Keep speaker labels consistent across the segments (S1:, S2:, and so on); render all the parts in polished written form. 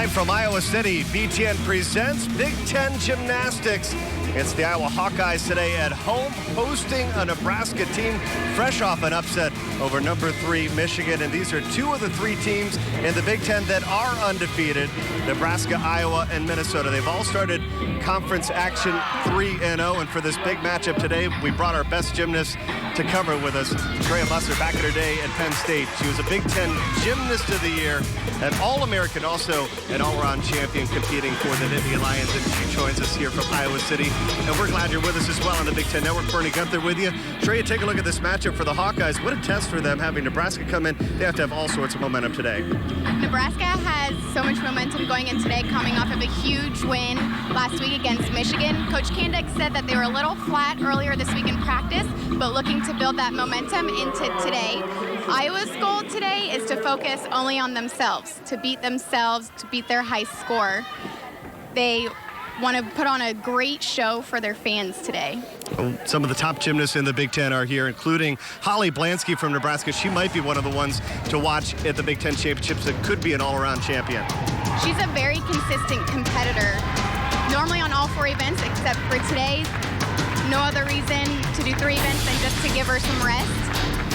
S1: Live from Iowa City, BTN presents Big Ten Gymnastics. It's the Iowa Hawkeyes today at home, hosting a Nebraska team fresh off an upset over number 3 Michigan. And these are 2 of the 3 teams in the Big Ten that are undefeated: Nebraska, Iowa, and Minnesota. They've all started conference action 3-0. And for this big matchup today, we brought our best gymnast to cover with us, Drea Musser, back in her day at Penn State. She was a Big Ten Gymnast of the Year, an All-American, also an all-around champion competing for the Nittany Lions. And she joins us here from Iowa City. And we're glad you're with us as well on the Big Ten Network. Bernie Gunther with you. Drea, take a look at this matchup for the Hawkeyes. What a test for them, having Nebraska come in. They have to have all sorts of momentum today.
S2: Nebraska has so much momentum going in today, coming off of a huge win last week against Michigan. Coach Kandick said that they were a little flat earlier this week in practice, but looking to build that momentum into today. Iowa's goal today is to focus only on themselves, to beat their high score. They want to put on a great show for their fans today.
S1: Some of the top gymnasts in the Big Ten are here, including Holly Blansky from Nebraska. She might be one of the ones to watch at the Big Ten Championships that could be an all-around champion.
S2: She's a very consistent competitor, normally on all 4 events, except for today. No other reason to do 3 events than just to give her some rest.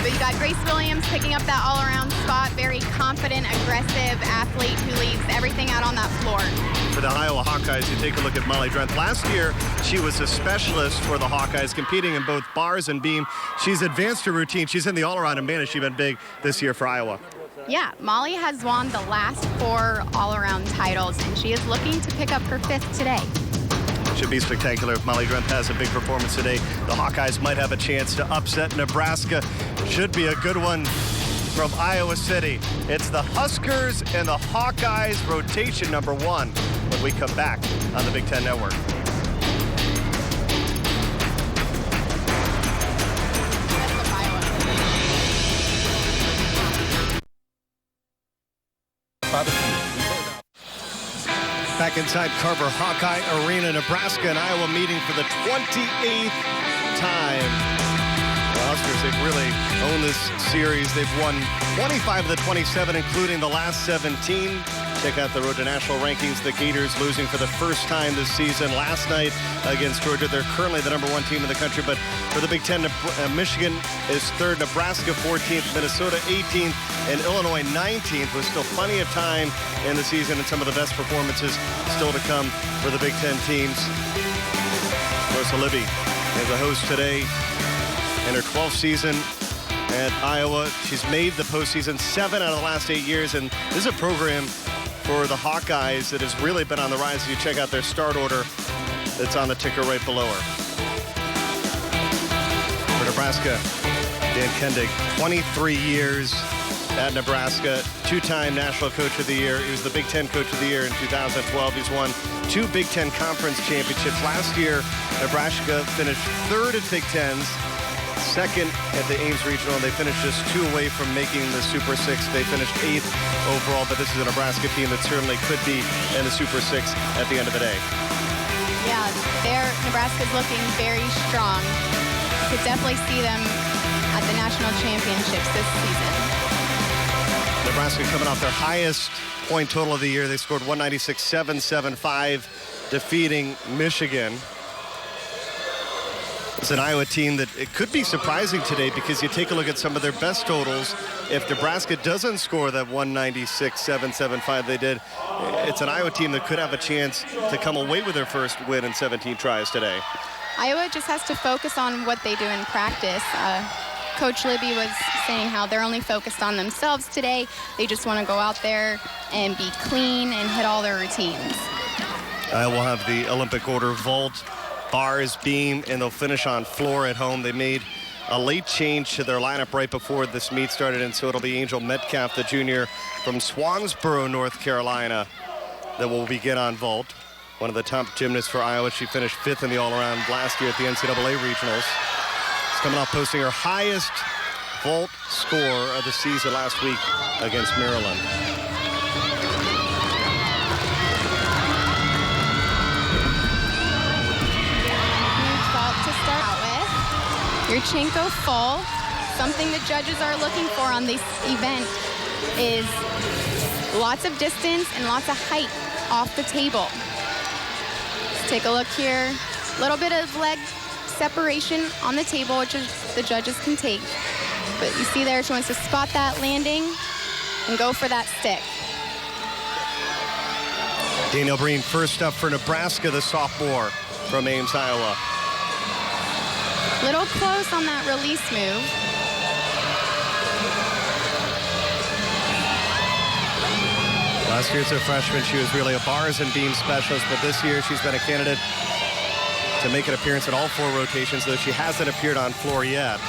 S2: But you got Grace Williams picking up that all-around spot, very confident, aggressive athlete who leaves everything out on that floor.
S1: For the Iowa Hawkeyes, you take a look at Molly Drenth. Last year, she was a specialist for the Hawkeyes, competing in both bars and beam. She's advanced her routine. She's in the all-around, and man, has she been big this year for Iowa.
S2: Yeah, Molly has won the last 4 all-around titles, and she is looking to pick up her 5th today.
S1: Should be spectacular if Molly Drenth has a big performance today. The Hawkeyes might have a chance to upset Nebraska. Should be a good one from Iowa City. It's the Huskers and the Hawkeyes, rotation number 1, when we come back on the Big Ten Network. Back inside Carver Hawkeye Arena, Nebraska and Iowa meeting for the 28th time. The Huskers, they've really owned this series. They've won 25 of the 27, including the last 17. Check out the Road to National rankings. The Gators losing for the first time this season last night against Georgia. They're currently the number 1 team in the country, but for the Big Ten, Michigan is 3rd, Nebraska 14th, Minnesota 18th, and Illinois 19th, with still plenty of time in the season and some of the best performances still to come for the Big Ten teams. Rosa Libby is the host today in her 12th season at Iowa. She's made the postseason 7 out of the last 8 years, and this is a program for the Hawkeyes that has really been on the rise. You check out their start order that's on the ticker right below her. For Nebraska, Dan Kendig, 23 years at Nebraska, 2-time National Coach of the Year. He was the Big Ten Coach of the Year in 2012. He's won 2 Big Ten Conference championships. Last year, Nebraska finished 3rd at Big Tens, 2nd at the Ames Regional, and they finished just 2 away from making the Super 6. They finished 8th overall, but this is a Nebraska team that certainly could be in the Super 6 at the end of the day.
S2: Yeah, Nebraska's looking very strong. You could definitely see them at the national championships this season.
S1: Nebraska coming off their highest point total of the year. They scored 196.775, defeating Michigan. It's an Iowa team that it could be surprising today, because you take a look at some of their best totals. If Nebraska doesn't score that 196.775 they did, it's an Iowa team that could have a chance to come away with their first win in 17 tries today.
S2: Iowa just has to focus on what they do in practice. Coach Libby was saying how they're only focused on themselves today. They just want to go out there and be clean and hit all their routines.
S1: Iowa will have the Olympic order: vault, bars, beam, and they'll finish on floor at home. They made a late change to their lineup right before this meet started, and so it'll be Angel Metcalf, the junior from Swansboro, North Carolina, that will begin on vault. One of the top gymnasts for Iowa. She finished 5th in the all-around last year at the NCAA regionals. She's coming off posting her highest vault score of the season last week against Maryland.
S2: To start out with, your Chinko full. Something the judges are looking for on this event is Lots of distance and lots of height off the table. Let's take a look here. A little bit of leg separation on the table, which the judges can take. But you see there, she wants to spot that landing and go for that stick.
S1: Danielle Breen first up for Nebraska, the sophomore from Ames, Iowa.
S2: Little close on that release move.
S1: Last year as a freshman, she was really a bars and beam specialist, but this year she's been a candidate to make an appearance in all 4 rotations, though she hasn't appeared on floor yet.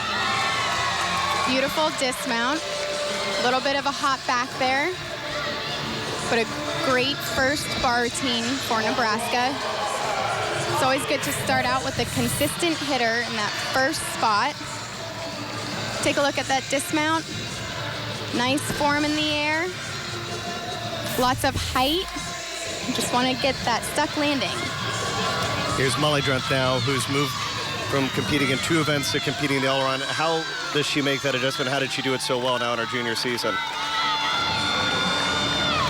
S2: Beautiful dismount. A little bit of a hop back there, but a great first bar routine for Nebraska. It's always good to start out with a consistent hitter in that first spot. Take a look at that dismount. Nice form in the air. Lots of height. Just want to get that stuck landing.
S1: Here's Molly Drunt now, who's moved from competing in 2 events to competing in the all-around. How does she make that adjustment? How did she do it so well now in her junior season?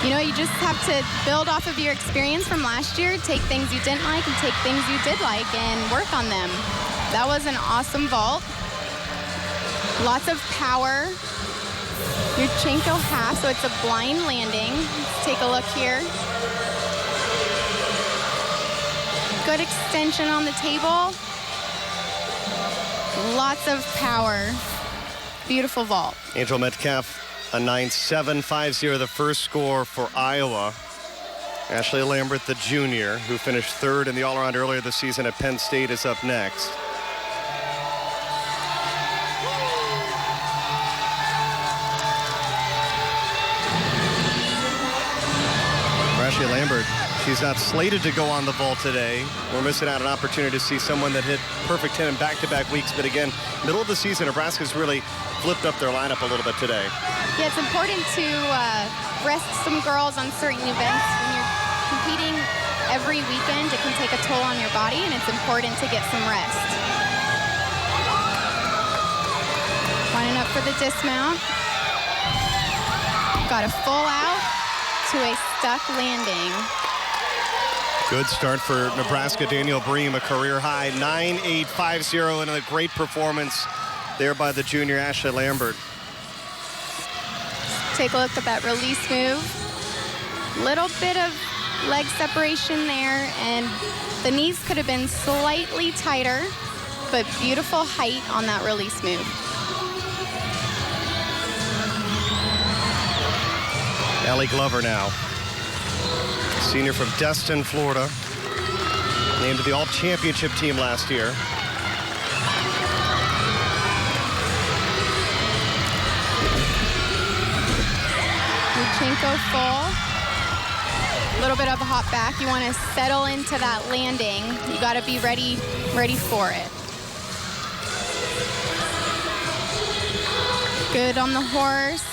S2: You know, you just have to build off of your experience from last year, take things you didn't like and take things you did like and work on them. That was an awesome vault. Lots of power. Yurchenko half, so it's a blind landing. Let's take a look here. Good extension on the table. Lots of power. Beautiful vault.
S1: Angel Metcalf, a 9.750, the first score for Iowa. Ashley Lambert, the junior, who finished 3rd in the all-around earlier this season at Penn State, is up next. Ashley Lambert, she's not slated to go on the vault today. We're missing out on an opportunity to see someone that hit perfect 10 in back-to-back weeks. But again, middle of the season, Nebraska's really flipped up their lineup a little bit today.
S2: Yeah, it's important to rest some girls on certain events. When you're competing every weekend, it can take a toll on your body, and it's important to get some rest. Lining up for the dismount. Got a full out to a stuck landing.
S1: Good start for Nebraska. Danielle Breen, a career high 9.850, and a great performance there by the junior Ashley Lambert.
S2: Take a look at that release move. Little bit of leg separation there, and the knees could have been slightly tighter, but beautiful height on that release move.
S1: Allie Glover now, senior from Destin, Florida, named to the all-championship team last year.
S2: Yurchenko full. A little bit of a hop back. You want to settle into that landing. You got to be ready for it. Good on the horse.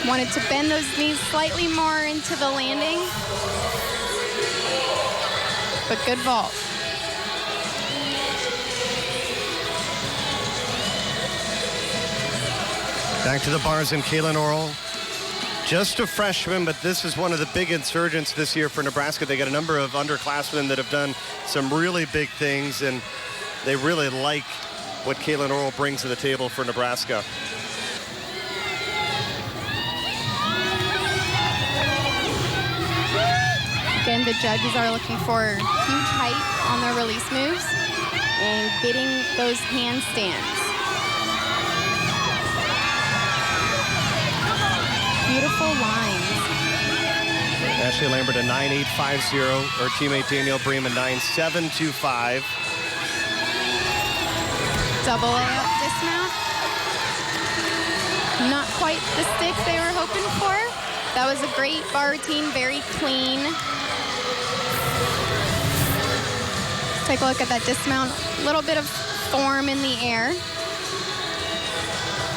S2: Wanted to bend those knees slightly more into the landing, but good vault.
S1: Back to the bars in Kaylin Orrell. Just a freshman, but this is one of the big insurgents this year for Nebraska. They got a number of underclassmen that have done some really big things, and they really like what Kaylin Orrell brings to the table for Nebraska.
S2: Again, the judges are looking for huge height on their release moves and getting those handstands. Beautiful lines.
S1: Ashley Lambert, a 9.850. Her teammate Danielle Breen, a 9.725.
S2: Double layup dismount. Not quite the stick they were hoping for. That was a great bar routine, very clean. Take a look at that dismount. A little bit of form in the air.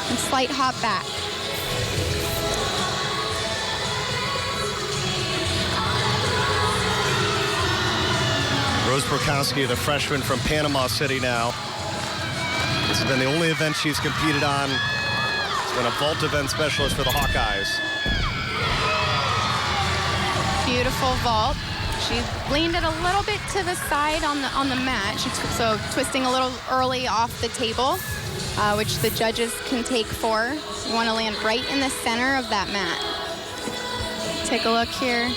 S2: And slight hop back.
S1: Rose Brokowski, the freshman from Panama City now. This has been the only event she's competed on. She's been a vault event specialist for the Hawkeyes.
S2: Beautiful vault. She leaned it a little bit to the side on the mat. So twisting a little early off the table, which the judges can take for. You want to land right in the center of that mat. Take a look here.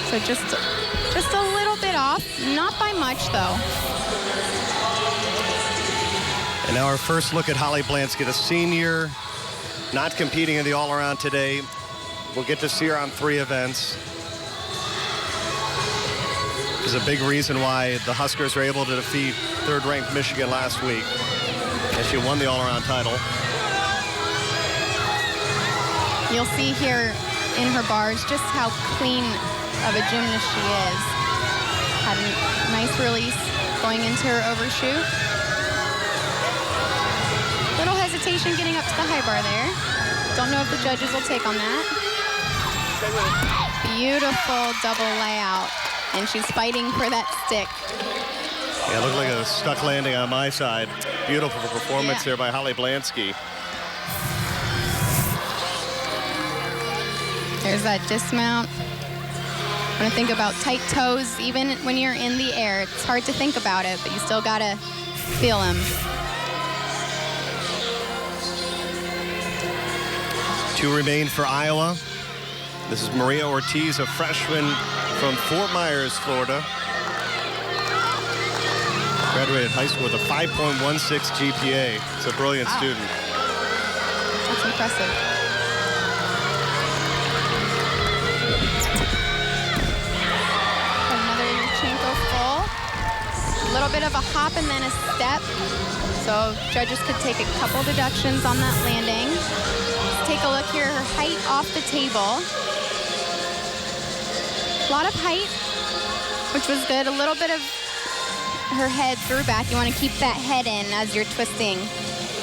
S2: So just a little bit off, not by much though.
S1: And now our first look at Holly Blansky, the senior, not competing in the all-around today. We'll get to see her on 3 events. There's a big reason why the Huskers were able to defeat 3rd-ranked Michigan last week. And she won the all-around title.
S2: You'll see here in her bars just how clean of a gymnast she is. Had a nice release going into her overshoot. Little hesitation getting up to the high bar there. Don't know if the judges will take on that. Beautiful double layout, and she's fighting for that stick.
S1: Yeah, it looked like a stuck landing on my side. Beautiful performance there by Holly Blansky.
S2: There's that dismount. Want to think about tight toes, even when you're in the air. It's hard to think about it, but you still gotta feel them.
S1: 2 remain for Iowa. This is Maria Ortiz, a freshman from Fort Myers, Florida. Graduated high school with a 5.16 GPA. It's a brilliant student.
S2: That's impressive. Another Yurchenko full. A little bit of a hop and then a step. So judges could take a couple deductions on that landing. Let's take a look here, her height off the table. A lot of height, which was good. A little bit of her head through back. You want to keep that head in as you're twisting,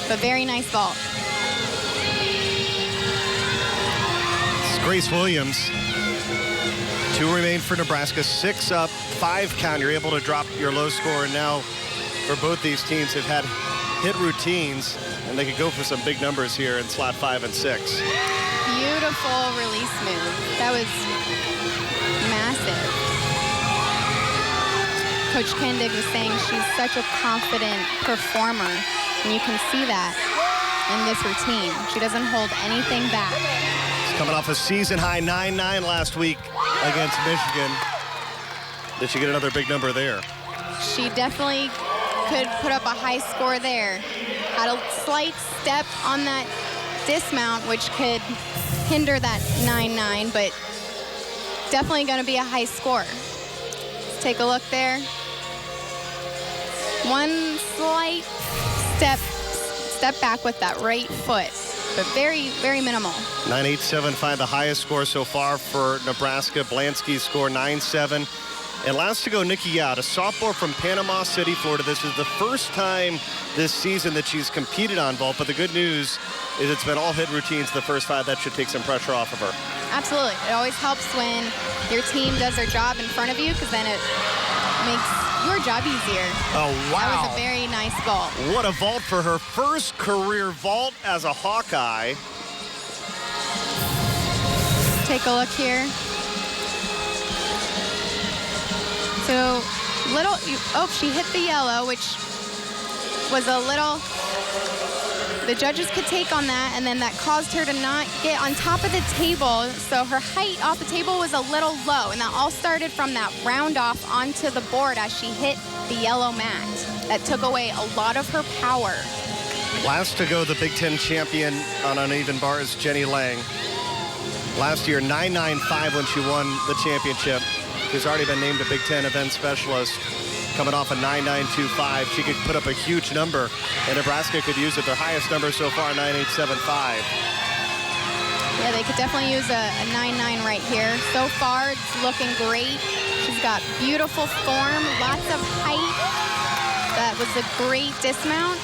S2: but very nice vault.
S1: It's Grace Williams. 2 remain for Nebraska. 6 up, 5 count. You're able to drop your low score, and now for both these teams have had hit routines, and they could go for some big numbers here in slot 5 and 6.
S2: Beautiful release move. That was massive. Coach Kendig was saying she's such a confident performer, and you can see that in this routine. She doesn't hold anything back.
S1: She's coming off a season-high 9-9 last week against Michigan. Did she get another big number there?
S2: She definitely could put up a high score there. Had a slight step on that dismount, which could hinder that 9-9, but definitely going to be a high score. Let's take a look there. One slight step back with that right foot, but very, very minimal.
S1: 9.875, the highest score so far for Nebraska. Blansky's score 9.7. And last to go, Nikki Yout, a sophomore from Panama City, Florida. This is the first time this season that she's competed on vault, but the good news is it's been all hit routines the first 5. That should take some pressure off of her.
S2: Absolutely. It always helps when your team does their job in front of you, because then it makes your job easier.
S1: Oh, wow.
S2: That was a very nice vault.
S1: What a vault for her first career vault as a Hawkeye.
S2: Take a look here. So she hit the yellow, which was a little, the judges could take on that, and then that caused her to not get on top of the table. So her height off the table was a little low, and that all started from that round off onto the board as she hit the yellow mat. That took away a lot of her power.
S1: Last to go, the Big Ten champion on uneven bars, Jenny Lang. Last year, 9.95 when she won the championship. She's already been named a Big Ten event specialist, coming off a 9.925. She could put up a huge number, and Nebraska could use it. Their highest number so far, 9.875.
S2: Yeah, they could definitely use a 9.9 right here. So far, it's looking great. She's got beautiful form, lots of height. That was a great dismount.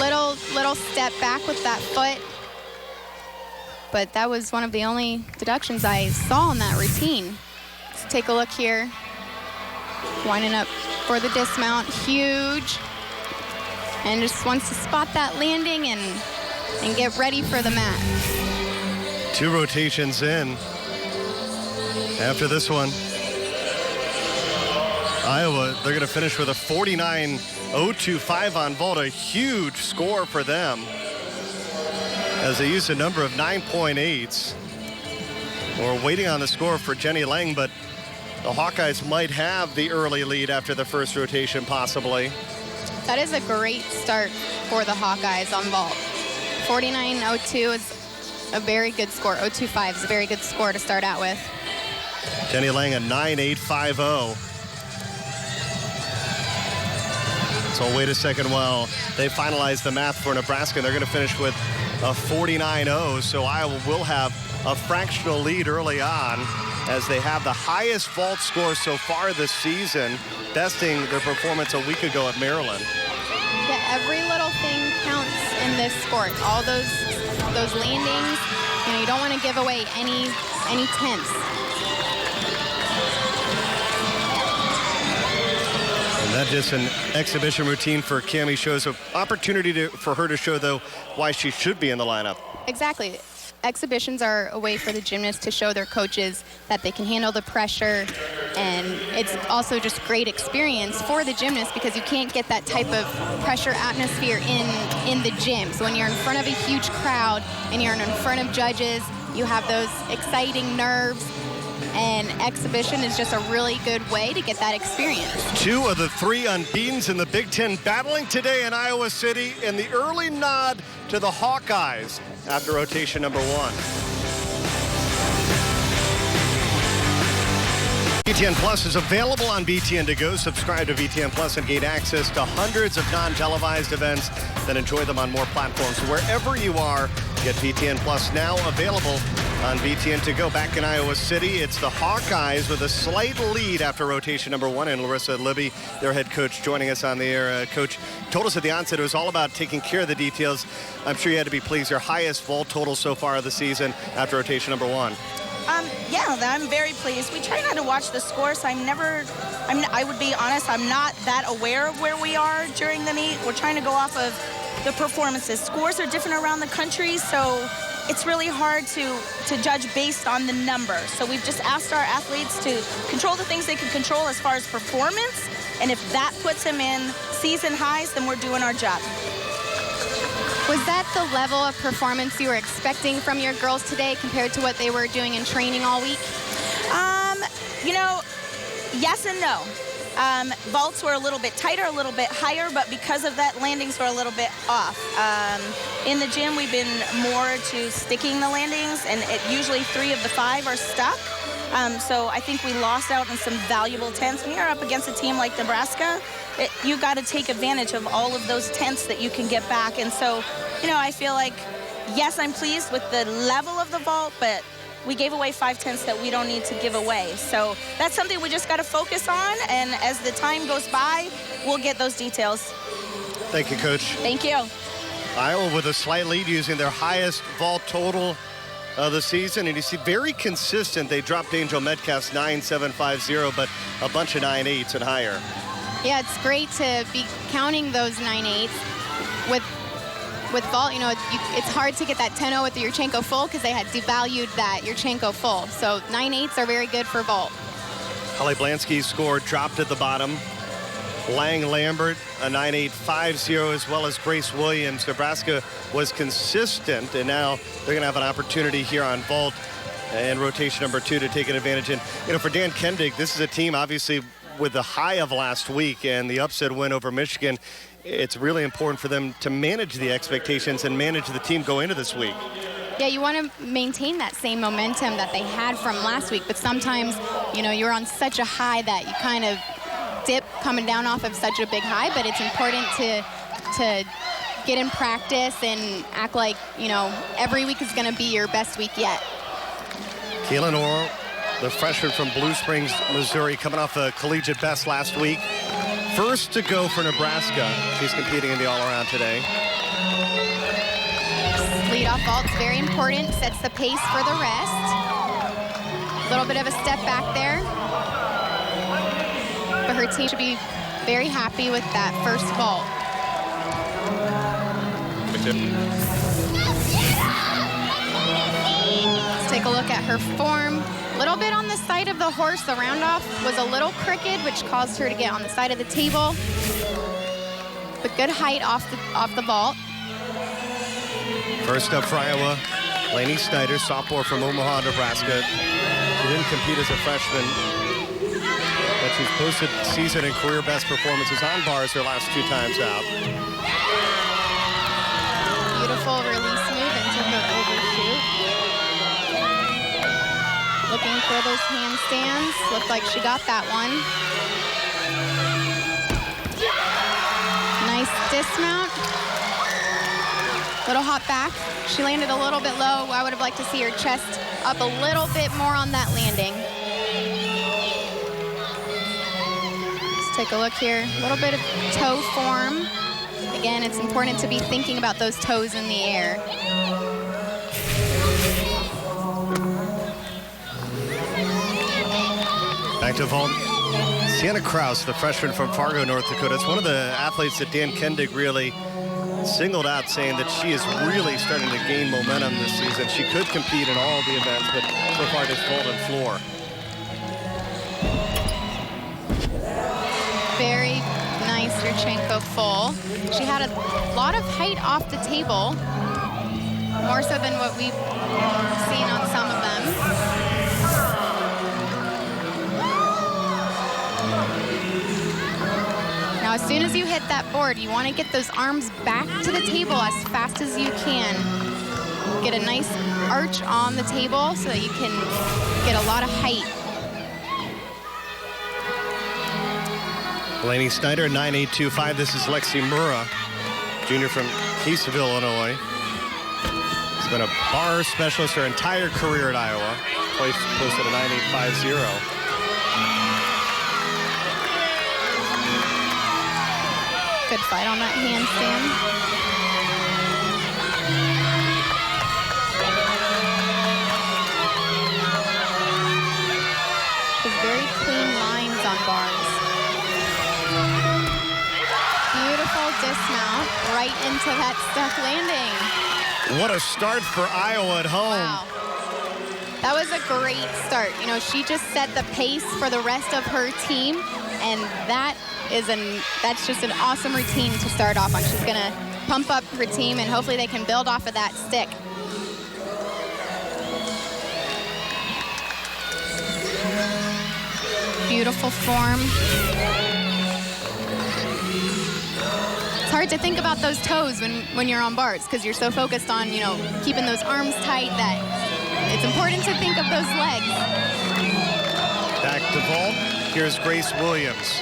S2: Little step back with that foot. But that was one of the only deductions I saw in that routine. Let's take a look here. Winding up for the dismount, huge. And just wants to spot that landing and get ready for the mat.
S1: 2 rotations in after this one. Iowa, they're going to finish with a 49.025 on vault, a huge score for them as they used a number of 9.8s. We're waiting on the score for Jenny Lang, but the Hawkeyes might have the early lead after the first rotation, possibly.
S2: That is a great start for the Hawkeyes on vault. 49.02 is a very good score. 0.25 is a very good score to start out with.
S1: Jenny Lang, a 9.850. So wait a second while they finalize the math for Nebraska. They're going to finish with a 49.0. So Iowa will have a fractional lead early on as they have the highest vault score so far this season, besting their performance a week ago at Maryland.
S2: Yeah, every little thing counts in this sport. All those landings, you know, you don't want to give away any tenths.
S1: And that's just an exhibition routine for Cammie. Shows an opportunity for her to show, though, why she should be in the lineup.
S2: Exactly. Exhibitions are a way for the gymnasts to show their coaches that they can handle the pressure, and it's also just great experience for the gymnasts because you can't get that type of pressure atmosphere in the gym. So when you're in front of a huge crowd and you're in front of judges, you have those exciting nerves, and exhibition is just a really good way to get that experience.
S1: 2 of the 3 unbeatens in the Big Ten battling today in Iowa City, and the early nod to the Hawkeyes after rotation number 1. BTN Plus is available on BTN To Go. Subscribe to BTN Plus and gain access to hundreds of non-televised events. Then enjoy them on more platforms. Wherever you are, get BTN Plus now available on BTN To Go. Back in Iowa City, it's the Hawkeyes with a slight lead after rotation number 1, and Larissa Libby, their head coach, joining us on the air. Coach told us at the onset it was all about taking care of the details. I'm sure you had to be pleased. Your highest vault total so far of the season after rotation number 1.
S3: Yeah, I'm very pleased. We try not to watch the score, so I would be honest, I'm not that aware of where we are during the meet. We're trying to go off of the performances. Scores are different around the country, so it's really hard to judge based on the number. So we've just asked our athletes to control the things they can control as far as performance, and if that puts them in season highs, then we're doing our job.
S2: Was that the level of performance you were expecting from your girls today compared to what they were doing in training all week?
S3: You know, yes and no. Vaults were a little bit tighter, a little bit higher, but because of that, landings were a little bit off. In the gym, we've been more to sticking the landings, and usually 3 of the 5 are stuck. So I think we lost out on some valuable tenths. When you're up against a team like Nebraska, you got to take advantage of all of those tenths that you can get back. And so, you know, I feel like, yes, I'm pleased with the level of the vault, but we gave away 5 tenths that we don't need to give away. So that's something we just got to focus on, and as the time goes by, we'll get those details.
S1: Thank you, Coach.
S3: Thank you.
S1: Iowa with a slight lead using their highest vault total of the season, and you see very consistent. They dropped Angel Metcalf's 9.750, but a bunch of 9.8s and higher.
S2: Yeah, it's great to be counting those 9.8s. With vault, you know, it's hard to get that 10.0 with the Yurchenko full because they had devalued that Yurchenko full. So 9.8s are very good for vault.
S1: Holly Blansky's score dropped at the bottom. Lang Lambert, a 9.850, as well as Grace Williams. Nebraska was consistent, and now they're going to have an opportunity here on vault and rotation number 2 to take an advantage. And, you know, for Dan Kendig, this is a team, obviously, with the high of last week and the upset win over Michigan. It's really important for them to manage the expectations and manage the team going into this week.
S2: Yeah, you want to maintain that same momentum that they had from last week, but sometimes, you know, you're on such a high that you kind of dip coming down off of such a big high, but it's important to get in practice and act like, you know, every week is going to be your best week yet.
S1: Kaylin Orr, the freshman from Blue Springs, Missouri, coming off a collegiate best last week. First to go for Nebraska. She's competing in the all-around today.
S2: Lead-off vault's very important, sets the pace for the rest. A little bit of a step back there. But her team should be very happy with that first vault. take a look at her form. A little bit on the side of the horse. The roundoff was a little crooked, which caused her to get on the side of the table. But good height off the vault.
S1: First up for Iowa, Lainey Snyder, sophomore from Omaha, Nebraska. She didn't compete as a freshman, but she's posted season and career best performances on bars her last 2 times out.
S2: Beautiful release move into her overshoot. Looking for those handstands. Looked like she got that one. Nice dismount. Little hop back. She landed a little bit low. I would have liked to see her chest up a little bit more on that landing. Let's take a look here. A little bit of toe form. Again, it's important to be thinking about those toes in the air.
S1: Back to vault. Sienna Krause, the freshman from Fargo, North Dakota. It's one of the athletes that Dan Kendig really singled out, saying that she is really starting to gain momentum this season. She could compete in all the events, but so far just vault and floor.
S2: Very nice Yurchenko full. She had a lot of height off the table, more so than what we've seen on some of them. Now, as soon as you hit that board, you want to get those arms back to the table as fast as you can. Get a nice arch on the table so that you can get a lot of height.
S1: Lainey Snyder, 9.825. This is Lexi Murrah, junior from Caseyville, Illinois. She's been a bar specialist her entire career at Iowa. Posted a 9.850.
S2: Good fight on that handstand. With very clean lines on bars. Beautiful dismount right into that stuck landing.
S1: What a start for Iowa at home.
S2: Wow. That was a great start. You know, she just set the pace for the rest of her team, and that's just an awesome routine to start off on. She's gonna pump up her team, and hopefully they can build off of that stick. Beautiful form. It's hard to think about those toes when you're on bars, because you're so focused on, you know, keeping those arms tight that it's important to think of those legs.
S1: Back to vault. Here's Grace Williams.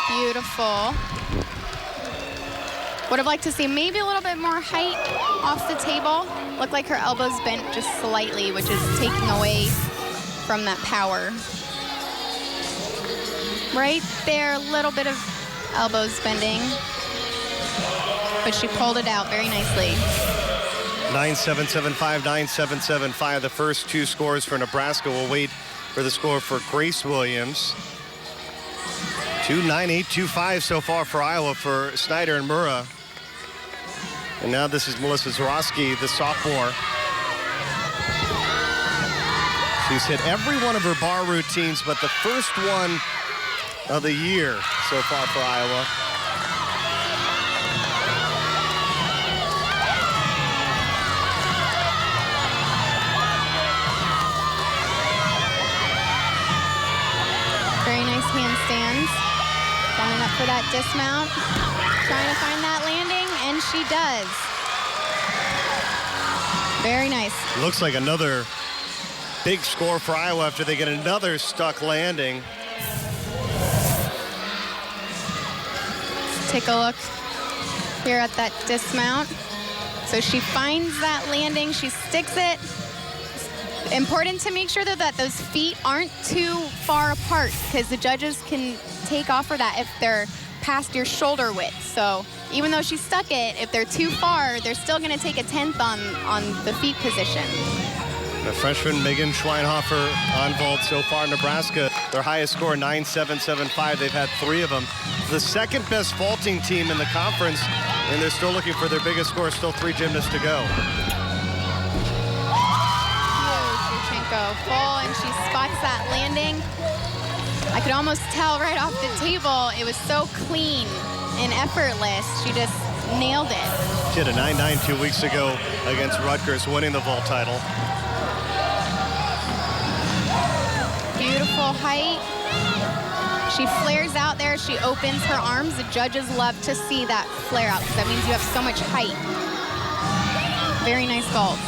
S2: Beautiful. Would have liked to see maybe a little bit more height off the table. Looked like her elbows bent just slightly, which is taking away from that power. Right there, a little bit of elbows bending. But she pulled it out very nicely.
S1: 9.775, 9.775. The first 2 scores for Nebraska. We'll wait for the score for Grace Williams. 2.9825 so far for Iowa for Snyder and Murrah. And now this is Melissa Zorowski, the sophomore. She's hit every one of her bar routines, but the first one of the year so far for Iowa.
S2: Very nice handstands. Going up for that dismount. Trying to find that landing, and she does. Very nice.
S1: Looks like another big score for Iowa after they get another stuck landing.
S2: Let's take a look here at that dismount. So she finds that landing, she sticks it. Important to make sure that those feet aren't too far apart, because the judges can take off for that if they're past your shoulder width. So even though she stuck it, if they're too far, they're still going to take a 10th on the feet position.
S1: The freshman Megan Schweinhofer on vault so far. Nebraska, their highest score, 9.775. They've had 3 of them. The second best vaulting team in the conference. and they're still looking for their biggest score. Still 3 gymnasts to go.
S2: Full, and she spots that landing. I could almost tell right off the table, it was so clean and effortless. She just nailed it.
S1: She had a 9.9 2 weeks ago against Rutgers, winning the vault title.
S2: Beautiful height. She flares out there. She opens her arms. The judges love to see that flare out because that means you have so much height. Very nice vault.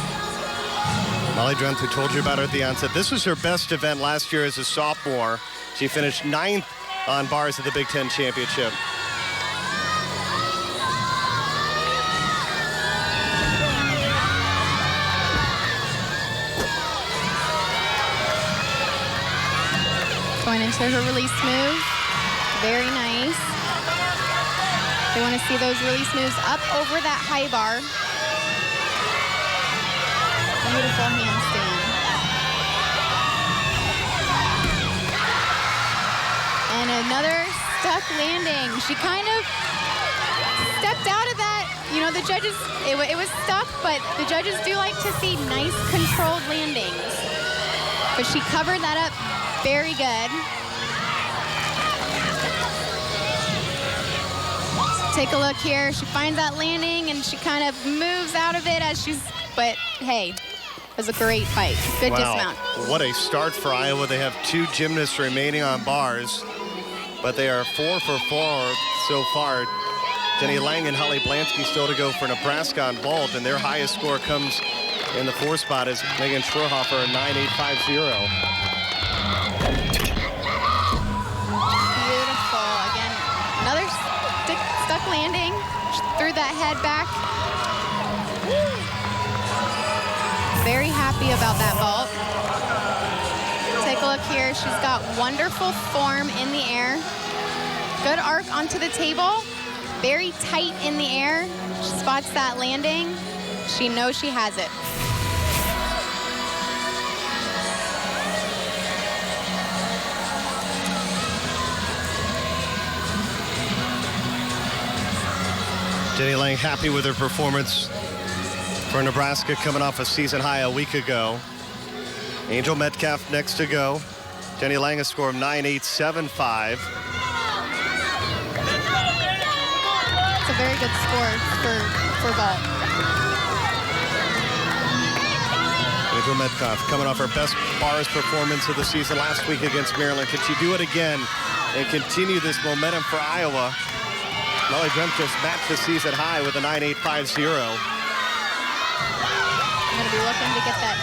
S1: Molly Drenth, who told you about her at the onset, this was her best event last year as a sophomore. She finished 9th on bars at the Big Ten Championship.
S2: Going into her release move. Very nice. They want to see those release moves up over that high bar. Beautiful handstand. And another stuck landing. She kind of stepped out of that. You know, the judges, it was stuck, but the judges do like to see nice controlled landings. But she covered that up very good. Take a look here. She finds that landing and she kind of moves out of it as she's, but hey. It was a great fight. Good dismount.
S1: What a start for Iowa. They have 2 gymnasts remaining on bars, but they are 4 for 4 so far. Jenny Lang and Holly Blansky still to go for Nebraska on vault, and their highest score comes in the 4th spot is Megan Schrohofer, 9.850.
S2: Beautiful. Again, another stuck landing. She threw that head back. Very happy about that vault. Take a look here. She's got wonderful form in the air. Good arc onto the table. Very tight in the air. She spots that landing. She knows she has it.
S1: Jenny Lang happy with her performance for Nebraska, coming off a season high a week ago. Angel Metcalf next to go. Jenny Lang a score of 9.875.
S2: It's a very good score for vault.
S1: Angel Metcalf coming off her best bars performance of the season last week against Maryland. Can she do it again and continue this momentum for Iowa? Molly Drenth just matched the season high with a 9.850.
S2: I'm going to be looking to get that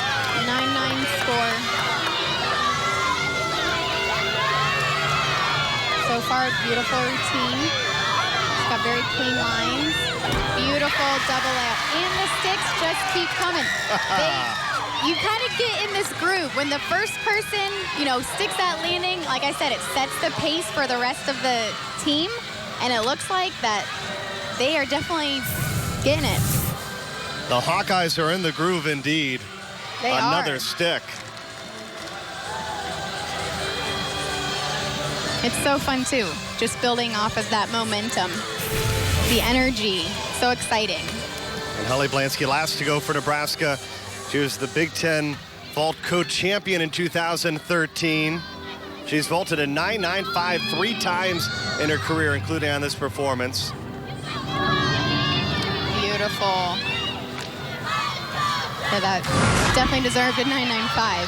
S2: 9.9 score. So far, beautiful routine. She's got very clean lines. Beautiful double layup. And the sticks just keep coming. You kind of get in this groove. When the first person, you know, sticks that landing, like I said, it sets the pace for the rest of the team. And it looks like that they are definitely getting it.
S1: The Hawkeyes are in the groove indeed.
S2: They
S1: Another
S2: are.
S1: stick.
S2: It's so fun too, just building off of that momentum. The energy, so exciting.
S1: And Holly Blansky last to go for Nebraska. She was the Big Ten vault co-champion in 2013. She's vaulted a 9.95 3 times in her career, including on this performance.
S2: Beautiful. Yeah, that definitely deserved a 9.95.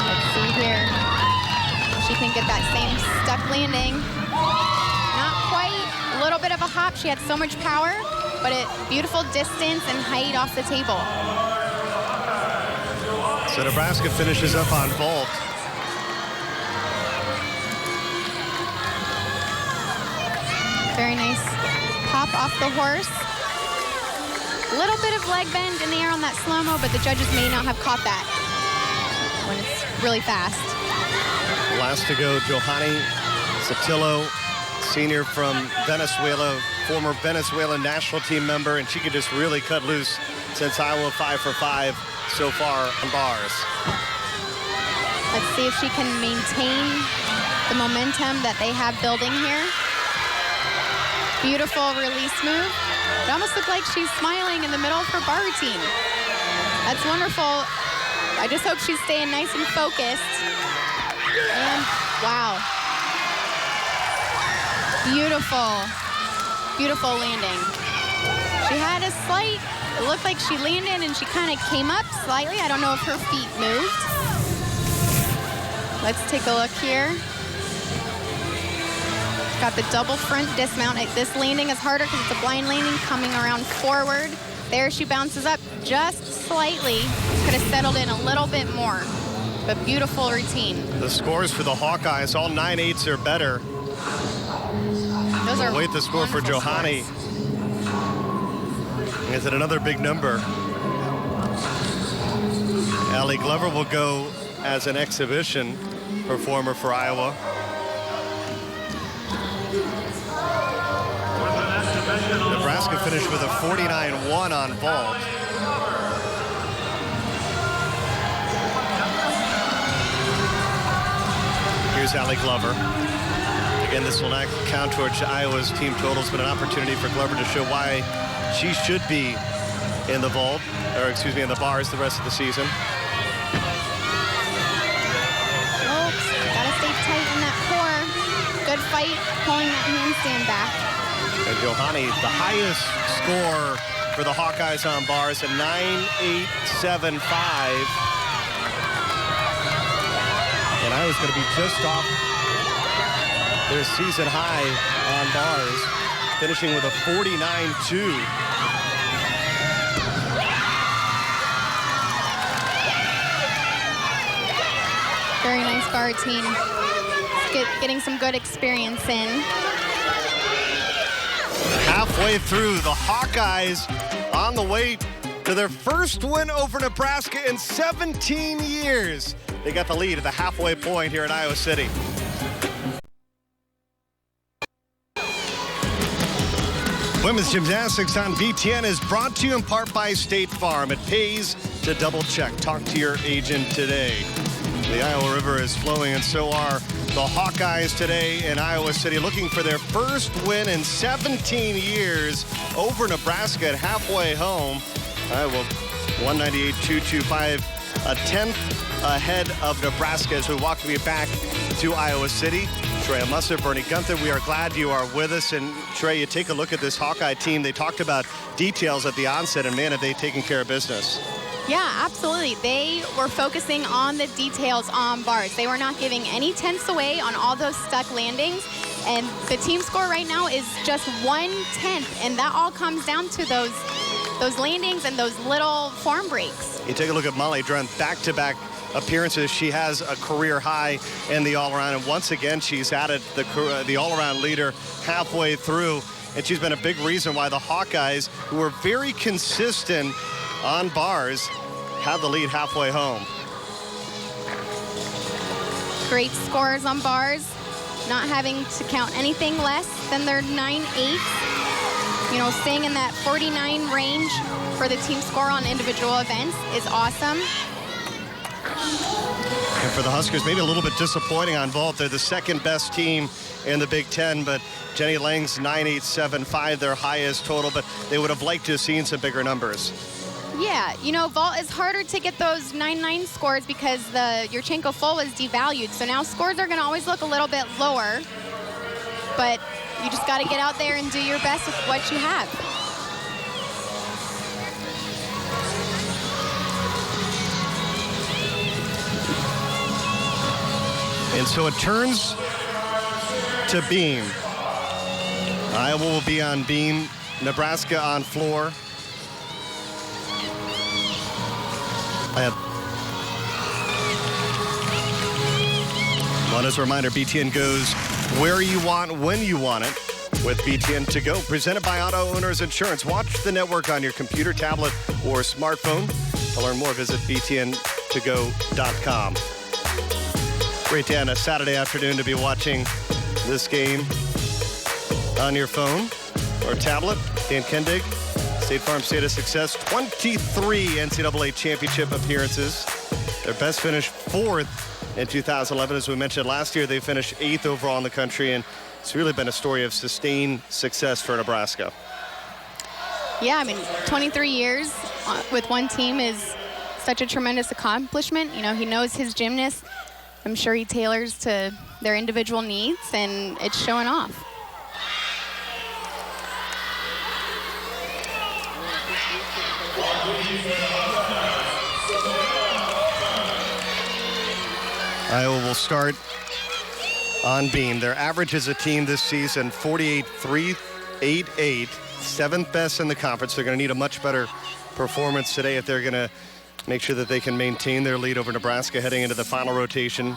S2: Let's see here. She can get that same stuck landing. Not quite. A little bit of a hop. She had so much power, but beautiful distance and height off the table.
S1: So Nebraska finishes up on vault.
S2: Very nice pop off the horse. A little bit of leg bend in the air on that slow-mo, but the judges may not have caught that when it's really fast.
S1: Last to go, Johanny Sotillo, senior from Venezuela, former Venezuelan national team member, and she could just really cut loose since Iowa 5 for 5 so far on bars.
S2: Let's see if she can maintain the momentum that they have building here. Beautiful release move. It almost looked like she's smiling in the middle of her bar routine. That's wonderful. I just hope she's staying nice and focused. And wow. Beautiful, beautiful landing. She had a slight, it looked like she landed and she kind of came up slightly. I don't know if her feet moved. Let's take a look here. Got the double front dismount. This landing is harder because it's a blind landing coming around forward. There she bounces up just slightly. Could have settled in a little bit more, but beautiful routine.
S1: The scores for the Hawkeyes, all 9.8s or better.
S2: Those are
S1: wait the score for Johanny. Is it another big number? Allie Glover will go as an exhibition performer for Iowa. Nebraska finished with a 49-1 on vault. Here's Allie Glover. Again, this will not count towards Iowa's team totals, but an opportunity for Glover to show why she should be in the vault, or excuse me, in the bars the rest of the season.
S2: Oops, gotta stay tight in that core. Good fight, pulling that handstand back.
S1: And Johanny, the highest score for the Hawkeyes on bars, a 9.875. And Iowa's going to be just off their season high on bars, finishing with a 49.2.
S2: Very nice bar routine. Getting some good experience in.
S1: Halfway through, the Hawkeyes on the way to their first win over Nebraska in 17 years. They got the lead at the halfway point here in Iowa City. Women's gymnastics on BTN is brought to you in part by State Farm. It pays to double check. Talk to your agent today. The Iowa River is flowing, and so are the Hawkeyes today in Iowa City, looking for their first win in 17 years over Nebraska at halfway home. Iowa 198-225, a 10th ahead of Nebraska as we welcome you back to Iowa City. Trey Musser, Bernie Gunther, we are glad you are with us. And Trey, you take a look at this Hawkeye team. They talked about details at the onset, and man, have they taken care of business.
S2: Yeah, absolutely. They were focusing on the details on bars. They were not giving any tenths away on all those stuck landings. And the team score right now is just 1/10, and that all comes down to those landings and those little form breaks.
S1: You take a look at Molly Drunt, back-to-back appearances. She has a career high in the all-around, and once again, she's added the all-around leader halfway through, and she's been a big reason why the Hawkeyes, who were very consistent on bars, have the lead halfway home.
S2: Great scores on bars, not having to count anything less than their 9.8. You know, staying in that 49 range for the team score on individual events is awesome.
S1: And for the Huskers, maybe a little bit disappointing on vault. They're the second best team in the Big Ten, but Jenny Lang's 9.875, their highest total, but they would have liked to have seen some bigger numbers.
S2: Yeah, you know, vault is harder to get those 9.9 scores because the Yurchenko full is devalued. So now scores are going to always look a little bit lower, but you just got to get out there and do your best with what you have.
S1: And so it turns to beam. Iowa will be on beam, Nebraska on floor. Well, as a reminder, BTN goes where you want, when you want it, with BTN To Go, presented by Auto Owners Insurance. Watch the network on your computer, tablet, or smartphone. To learn more, visit btntogo.com. Great day on a Saturday afternoon to be watching this game on your phone or tablet. Dan Kendig, State Farm State of Success, 23 NCAA championship appearances. Their best finish, 4th in 2011. As we mentioned last year, they finished 8th overall in the country, and it's really been a story of sustained success for Nebraska.
S2: Yeah, I mean, 23 years with one team is such a tremendous accomplishment. You know, he knows his gymnasts. I'm sure he tailors to their individual needs, and it's showing off.
S1: Iowa will start on beam. Their average as a team this season, 48.388, 7th best in the conference. They're going to need a much better performance today if they're going to make sure that they can maintain their lead over Nebraska heading into the final rotation.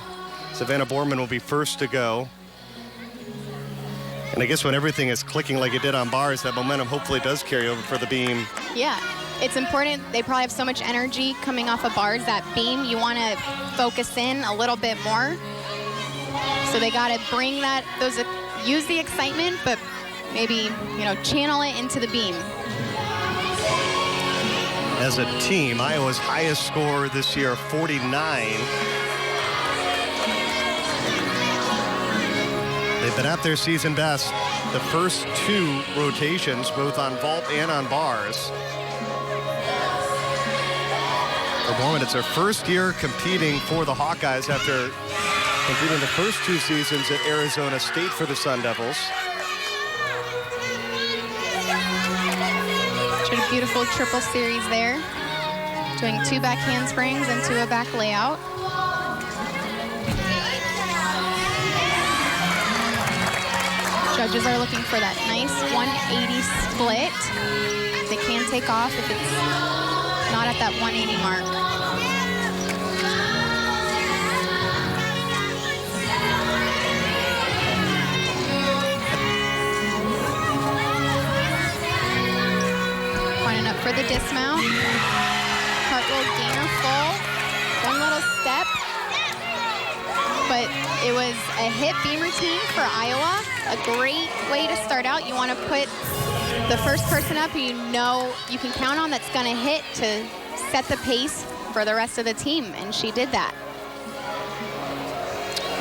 S1: Savannah Borman will be first to go. And I guess when everything is clicking like it did on bars, that momentum hopefully does carry over for the beam.
S2: Yeah, it's important. They probably have so much energy coming off of bars. That beam, you want to focus in a little bit more. So they got to bring that, use the excitement, but maybe, channel it into the beam.
S1: As a team, Iowa's highest score this year, 49. They've been at their season best the first 2 rotations, both on vault and on bars. For Borman, it's her first year competing for the Hawkeyes after competing the first 2 seasons at Arizona State for the Sun Devils.
S2: Did a beautiful triple series there, doing 2 back handsprings into a back layout. Judges are looking for that nice 180 split. They can take off if it's not at that 180 mark. Lining up for the dismount. Cartwheel gainer full. One little step. But it was a hip beam routine for Iowa. A great way to start out. You want to put the first person up who you know you can count on that's going to hit to set the pace for the rest of the team, and she did that.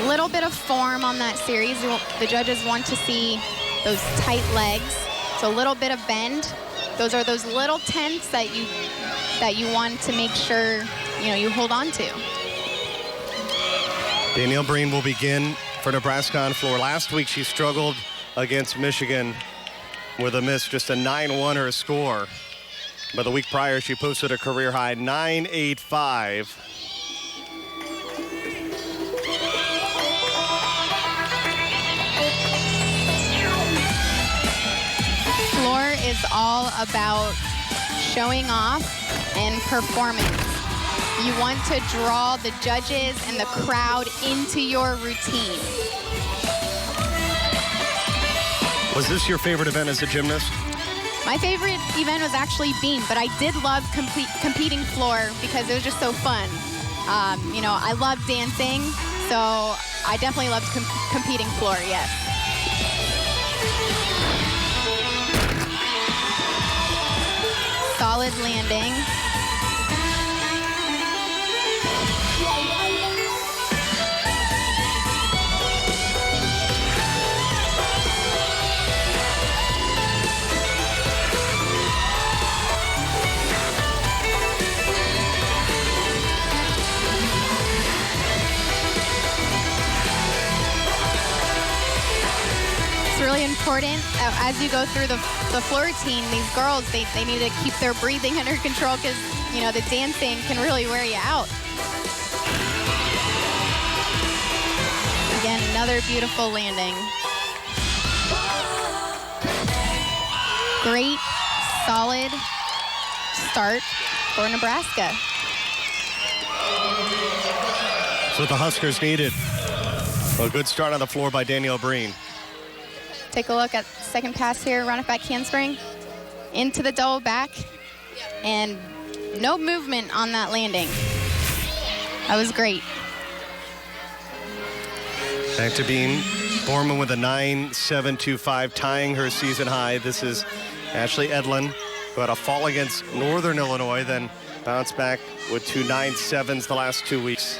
S2: Little bit of form on that series. The judges want to see those tight legs, so a little bit of bend. Those are those little tenths that you want to make sure you hold on to.
S1: Danielle Breen will begin for Nebraska on floor. Last week she struggled against Michigan with a miss, just a 9-1 her score. But the week prior she posted a career high 9.85.
S2: Floor is all about showing off and performance. You want to draw the judges and the crowd into your routine.
S1: Was this your favorite event as a gymnast?
S2: My favorite event was actually beam, but I did love competing floor because it was just so fun. I love dancing, so I definitely loved competing floor, yes. Solid landing. Really important as you go through the floor routine. These girls, they need to keep their breathing under control because the dancing can really wear you out. Again, another beautiful landing. Great, solid start for Nebraska.
S1: That's what the Huskers needed. A good start on the floor by Danielle Breen.
S2: Take a look at the second pass here, run it back handspring, into the double back, and no movement on that landing. That was great.
S1: Back to beam. Borman with a 9.725, tying her season high. This is Ashley Edlin, who had a fall against Northern Illinois, then bounced back with 2 9.7s the last 2 weeks.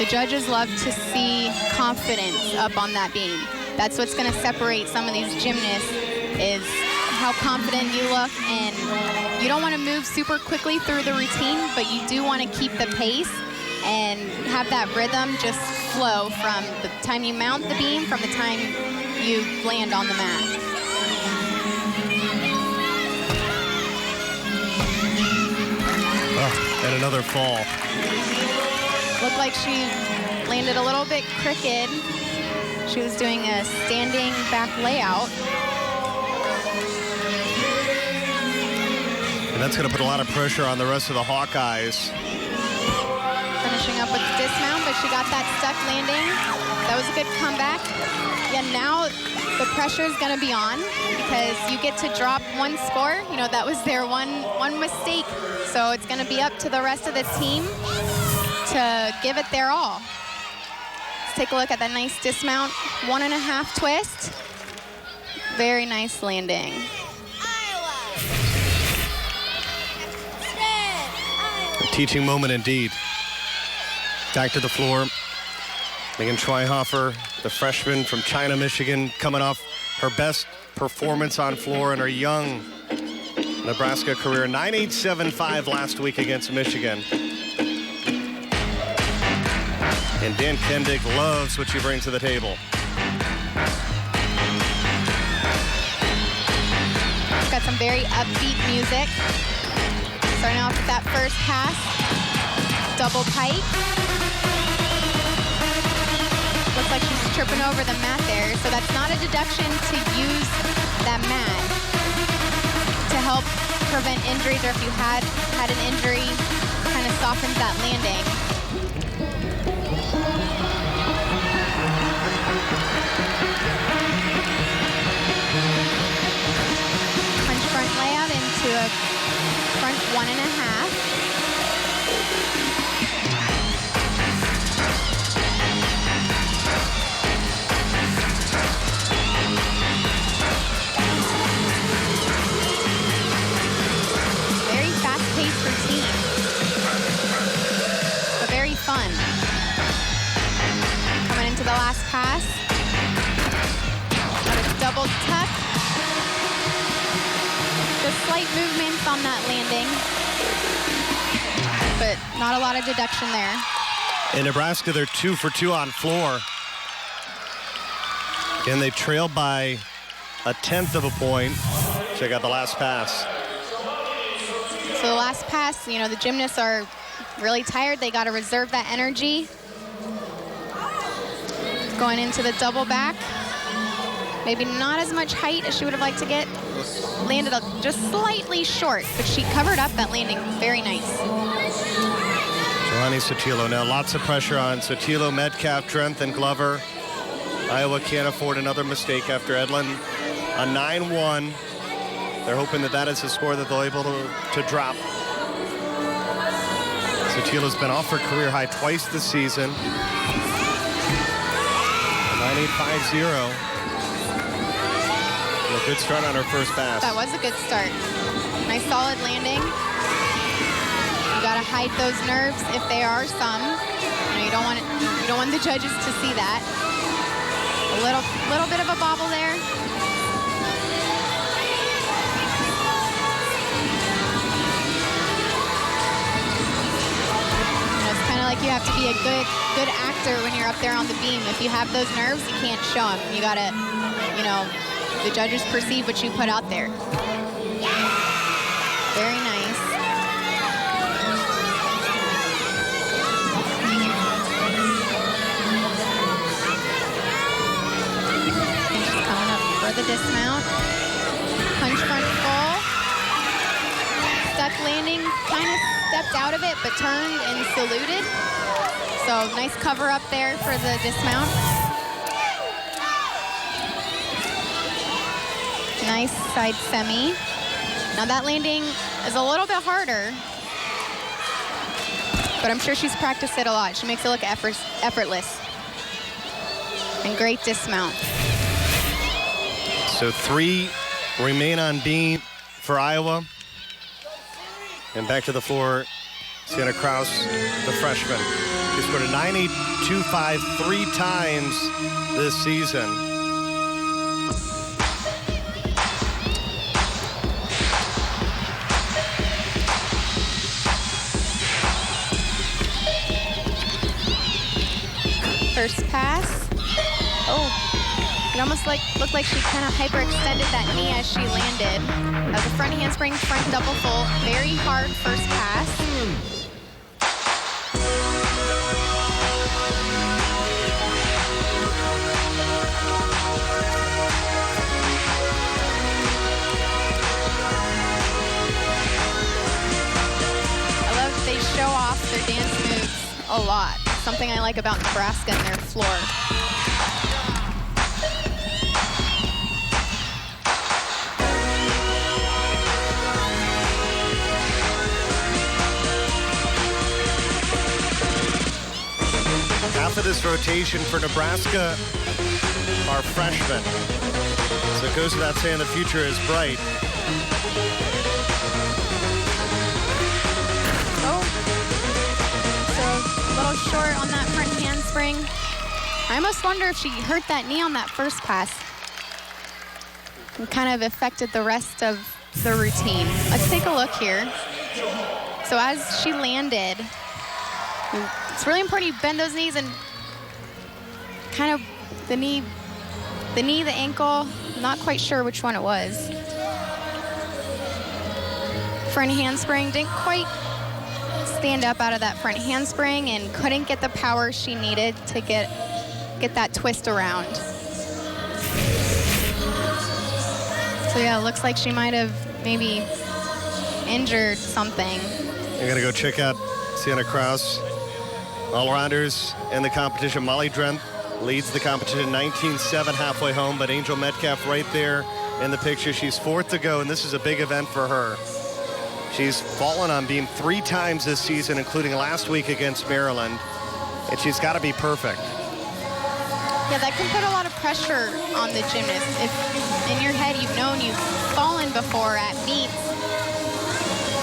S2: The judges love to see confidence up on that beam. That's what's going to separate some of these gymnasts, is how confident you look. And you don't want to move super quickly through the routine, but you do want to keep the pace and have that rhythm just flow from the time you mount the beam, from the time you land on the mat.
S1: Oh, and another fall.
S2: Looked like she landed a little bit crooked. She was doing a standing back layout.
S1: And that's going to put a lot of pressure on the rest of the Hawkeyes.
S2: Finishing up with the dismount, but she got that stuck landing. That was a good comeback. Yeah, now the pressure is going to be on because you get to drop one score. You know, that was their one mistake. So it's going to be up to the rest of the team to give it their all. Let's take a look at that nice dismount. 1.5 twist. Very nice landing.
S1: A teaching moment indeed. Back to the floor. Megan Schweihofer, the freshman from China, Michigan, coming off her best performance on floor in her young Nebraska career. 9.875 last week against Michigan. And Dan Kendick loves what she brings to the table.
S2: Got some very upbeat music. Starting off with that first pass. Double pike. Looks like she's tripping over the mat there. So that's not a deduction to use that mat to help prevent injuries, or if you had an injury, kind of softens that landing. Punch front layout into a front 1.5. Routine, but very fun. Coming into the last pass. Got a double tuck. Just slight movements on that landing, but not a lot of deduction there.
S1: In Nebraska, they're 2 for 2 on floor. And they trail by 1/10 of a point. Check out the last pass.
S2: So the last pass, you know, the gymnasts are really tired. They got to reserve that energy. Going into the double back. Maybe not as much height as she would have liked to get. Landed just slightly short, but she covered up that landing. Very nice.
S1: Jelani Sotelo. Now lots of pressure on Sotelo, Metcalf, Drenth, and Glover. Iowa can't afford another mistake after Edlin. A 9-1. They're hoping that is a score that they'll be able to drop. Sotelo's been off her career high twice this season. 9.850. A good start on her first pass.
S2: That was a good start. Nice solid landing. You gotta hide those nerves if there are some. You don't want the judges to see that. A little bit of a bobble there. Like you have to be a good actor when you're up there on the beam. If you have those nerves, you can't show them. You gotta, you know, the judges perceive what you put out there. Very nice. And she's coming up for the dismount. Punch front full. Stuck landing, kind of stepped out of it, but turned and saluted. So nice cover up there for the dismount. Nice side semi. Now that landing is a little bit harder, but I'm sure she's practiced it a lot. She makes it look effortless. And great dismount.
S1: So 3 remain on beam for Iowa. And back to the floor, Sienna Kraus, the freshman. She scored a 9.8 .25 3 times this season.
S2: First pass. Oh, it almost looked like she kind of hyperextended that knee as she landed. As a front handspring, front double full. Very hard first pass. I love that they show off their dance moves a lot. Something I like about Nebraska and their floor.
S1: Half of this rotation for Nebraska are freshmen. So it goes without saying the future is bright.
S2: A little short on that front handspring. I almost wonder if she hurt that knee on that first pass and kind of affected the rest of the routine. Let's take a look here. So as she landed, it's really important you bend those knees and kind of the knee, the ankle, not quite sure which one it was. Front handspring, didn't quite stand up out of that front handspring and couldn't get the power she needed to get that twist around. So yeah, it looks like she might have maybe injured something.
S1: You're gonna go check out Sienna Kraus. All-rounders in the competition. Molly Drent leads the competition 19-7 halfway home, but Angel Metcalf right there in the picture. She's fourth to go, and this is a big event for her. She's fallen on beam 3 times this season, including last week against Maryland, and she's got to be perfect.
S2: Yeah, that can put a lot of pressure on the gymnast. If in your head you've known you've fallen before at meets,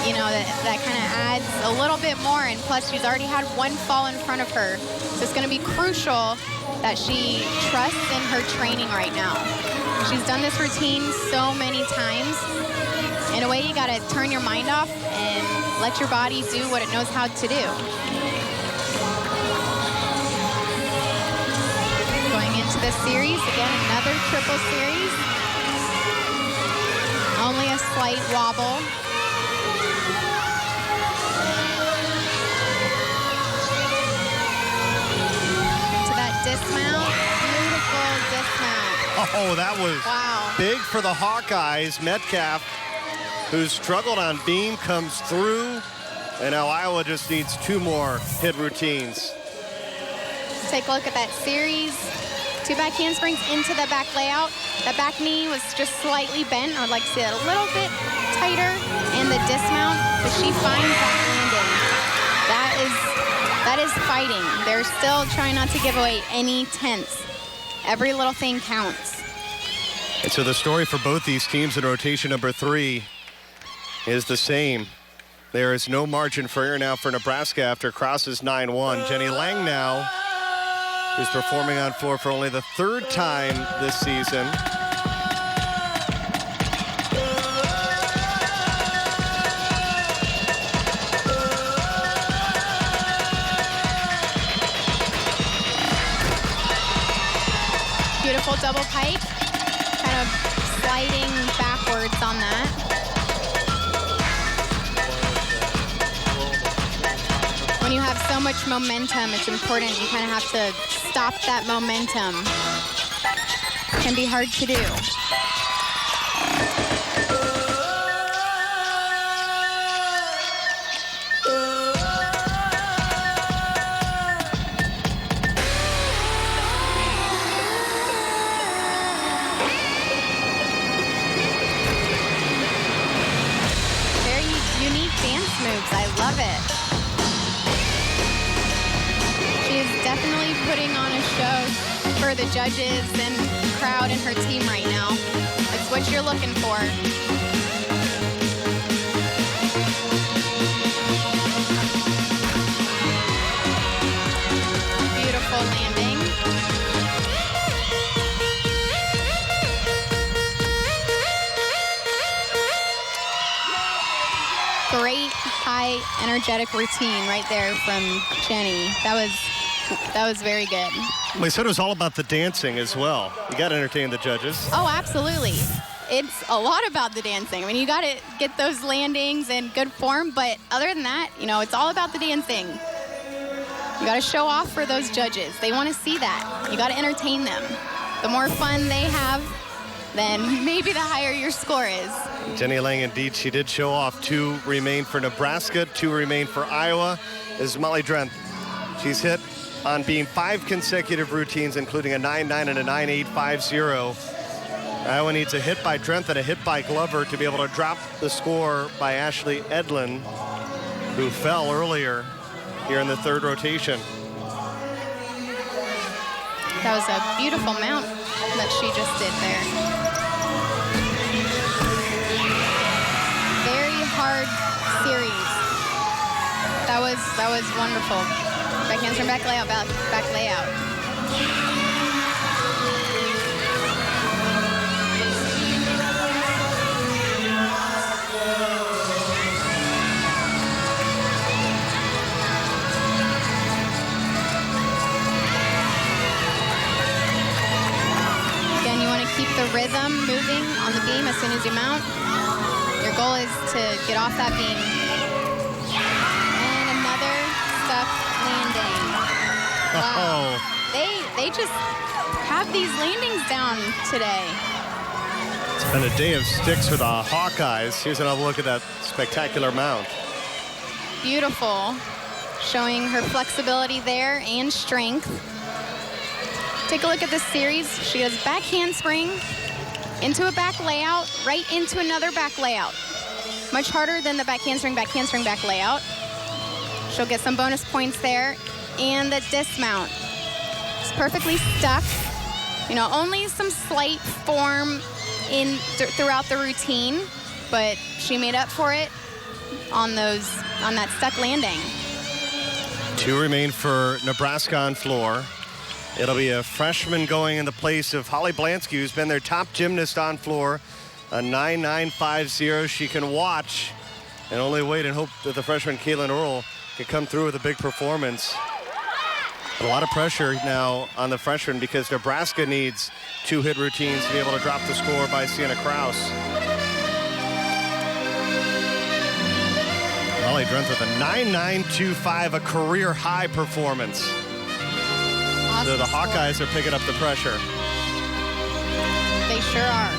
S2: you know, that kind of adds a little bit more, and plus she's already had one fall in front of her. So it's going to be crucial that she trusts in her training right now. She's done this routine so many times. In a way, you got to turn your mind off and let your body do what it knows how to do. Going into this series, again, another triple series. Only a slight wobble. Into that dismount, beautiful dismount.
S1: Oh, that was
S2: wow.
S1: Big for the Hawkeyes. Metcalf, who struggled on beam, comes through, and now Iowa just needs 2 more hit routines.
S2: Let's take a look at that series. 2 back handsprings into the back layout. That back knee was just slightly bent. I would like to see it a little bit tighter in the dismount, but she finds that landing. That is fighting. They're still trying not to give away any tenths. Every little thing counts.
S1: And so the story for both these teams in rotation number 3 is the same. There is no margin for error now for Nebraska after Cross's 9-1. Jenny Lang now is performing on floor for only the 3rd time this season.
S2: Beautiful double pike, kind of sliding backwards on that. When you have so much momentum, it's important you kind of have to stop that momentum. It can be hard to do. Moves. I love it. She is definitely putting on a show for the judges and crowd and her team right now. It's what you're looking for. Beautiful high, energetic routine right there from Jenny. That was very good.
S1: We said it was all about the dancing as well. You got to entertain the judges.
S2: Oh, absolutely. It's a lot about the dancing. I mean, you got to get those landings in good form, but other than that, you know, it's all about the dancing. You got to show off for those judges. They want to see that. You got to entertain them. The more fun they have, then maybe the higher your score is.
S1: Jenny Lang, indeed, she did show off. 2 remain for Nebraska, 2 remain for Iowa. This is Molly Drenth. She's hit on being 5 consecutive routines, including a 9-9 and a 9-8-5-0. Iowa needs a hit by Drenth and a hit by Glover to be able to drop the score by Ashley Edlin, who fell earlier here in the 3rd rotation.
S2: That was a beautiful mount that she just did there. Very hard series. That was wonderful. Back handspring, back layout, back layout. Keep the rhythm moving on the beam as soon as you mount. Your goal is to get off that beam. And another stuck landing. Wow. They just have these landings down today.
S1: It's been a day of sticks for the Hawkeyes. Here's another look at that spectacular mount.
S2: Beautiful. Showing her flexibility there and strength. Take a look at this series. She goes back handspring, into a back layout, right into another back layout. Much harder than the back handspring, back layout. She'll get some bonus points there. And the dismount. It's perfectly stuck. You know, only some slight form throughout the routine, but she made up for it on that stuck landing.
S1: 2 remain for Nebraska on floor. It'll be a freshman going in the place of Holly Blansky, who's been their top gymnast on floor. A 9-9-5-0. She can watch and only wait and hope that the freshman Caitlin Earl can come through with a big performance. But a lot of pressure now on the freshman because Nebraska needs 2 hit routines to be able to drop the score by Sienna Kraus. Molly Drenth with a 9-9-2-5, a career high performance. So the Hawkeyes are picking up the pressure.
S2: They sure are.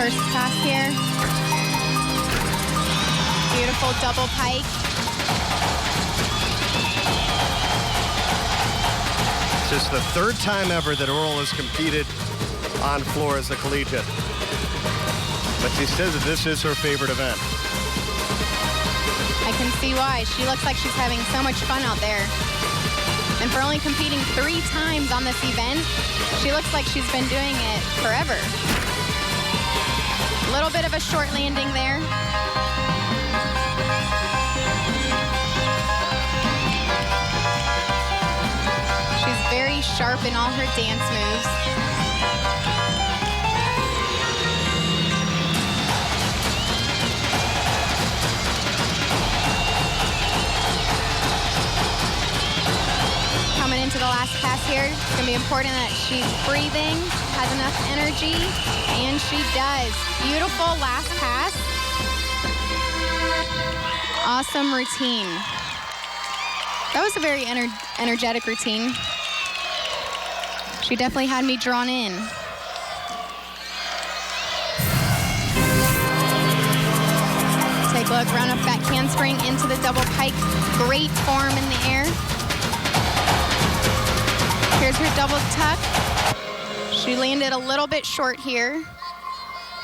S2: First pass here. Beautiful double pike.
S1: It's just the 3rd time ever that Earl has competed on floor as a collegiate. But she says that this is her favorite event.
S2: I can see why. She looks like she's having so much fun out there. And for only competing 3 times on this event, she looks like she's been doing it forever. A little bit of a short landing there. She's very sharp in all her dance moves. Coming into the last pass here, it's going to be important that she's breathing, has enough energy, and she does. Beautiful last pass. Awesome routine. That was a very energetic routine. She definitely had me drawn in. Take a look, run up back handspring into the double pike. Great form in the air. Here's her double tuck. She landed a little bit short here.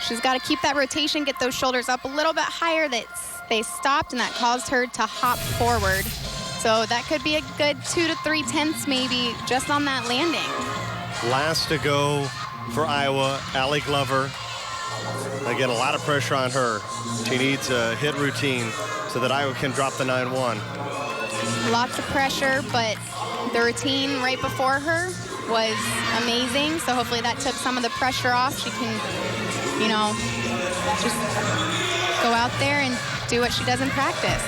S2: She's got to keep that rotation, get those shoulders up a little bit higher. They stopped, and that caused her to hop forward. So that could be a good 2 to 3 tenths maybe just on that landing.
S1: Last to go for Iowa, Allie Glover. Again, a lot of pressure on her. She needs a hit routine so that Iowa can drop the 9-1.
S2: Lots of pressure, but The routine right before her was amazing, so hopefully that took some of the pressure off. She can, you know, just go out there and do what she does in practice.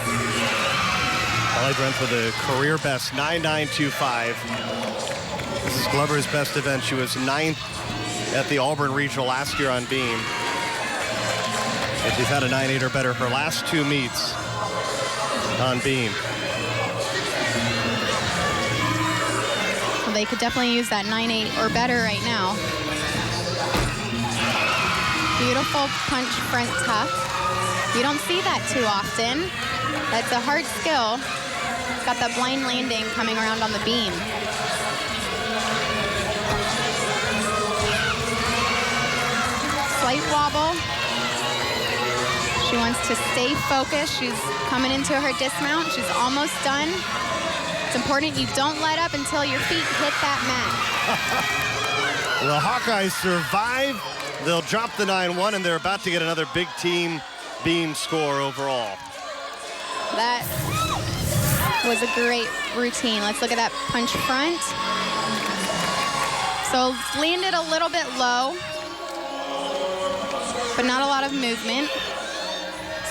S1: Molly Brent with a career best 9.925. This is Glover's best event. She was 9th at the Auburn Regional last year on beam. And she's had a 9.8 or better her last 2 meets on beam.
S2: Well, they could definitely use that 9.8 or better right now. Beautiful punch front tuck. You don't see that too often. That's a hard skill. Got that blind landing coming around on the beam. Slight wobble. She wants to stay focused. She's coming into her dismount. She's almost done. It's important you don't let up until your feet hit that mat.
S1: The Hawkeyes survive. They'll drop the 9-1, and they're about to get another big team beam score overall.
S2: That was a great routine. Let's look at that punch front. So landed a little bit low, but not a lot of movement.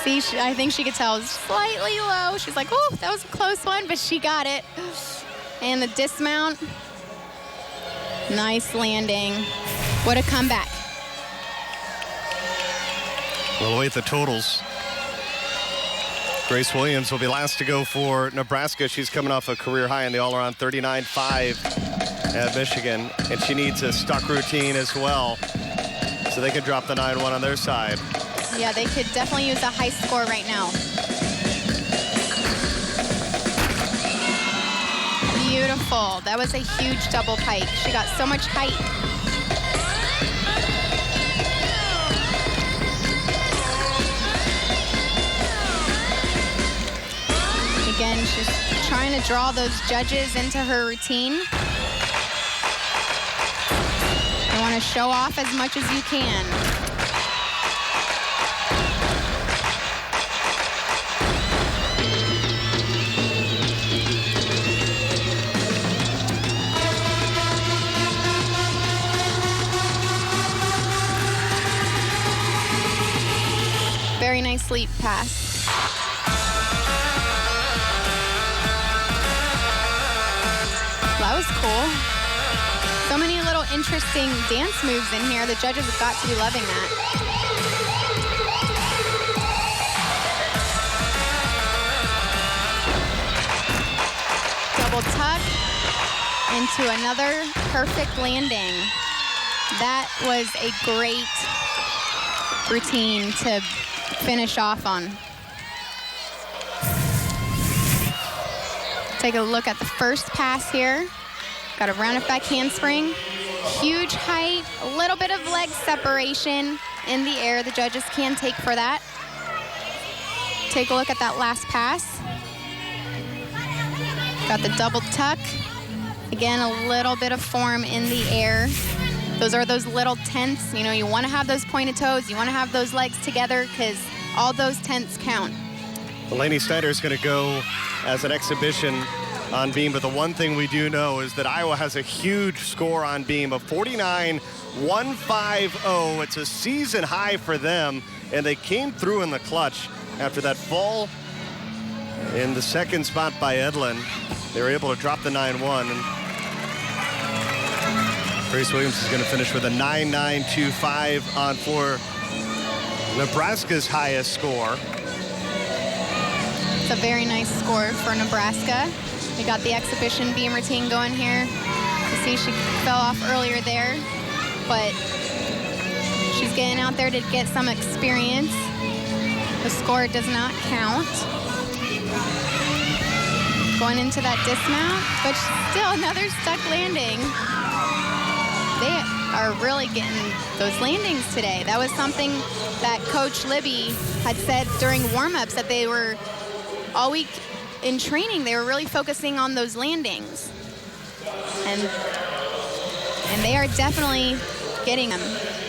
S2: See, I think she could tell it was slightly low. She's like, oh, that was a close one, but she got it. And the dismount, nice landing. What a comeback.
S1: We'll await the totals. Grace Williams will be last to go for Nebraska. She's coming off a career high in the all-around 39.5 at Michigan, and she needs a stuck routine as well, so they can drop the 9-1 on their side.
S2: Yeah, they could definitely use a high score right now. Beautiful. That was a huge double pike. She got so much height. Again, she's trying to draw those judges into her routine. You want to show off as much as you can. Very nice leap pass. That was cool. So many little interesting dance moves in here. The judges have got to be loving that. Double tuck into another perfect landing. That was a great routine to finish off on. Take a look at the first pass here. Got a round it back handspring. Huge height, a little bit of leg separation in the air. The judges can take for that. Take a look at that last pass. Got the double tuck. Again, a little bit of form in the air. Those are those little tents. You know, you want to have those pointed toes. You want to have those legs together because all those tents count.
S1: Lainey Snyder is going to go as an exhibition on beam, but the one thing we do know is that Iowa has a huge score on beam of 49.150. It's a season high for them, and they came through in the clutch after that fall in the second spot by Edlin. They were able to drop the 9-1, and Grace Williams is going to finish with a 9.925 on floor. Nebraska's highest score.
S2: It's a very nice score for Nebraska. We got the exhibition beam routine going here. You see she fell off earlier there, but she's getting out there to get some experience. The score does not count. Going into that dismount, but still another stuck landing. They are really getting those landings today. That was something that Coach Libby had said during warm-ups, that they were all week in training, they were really focusing on those landings. And they are definitely getting them.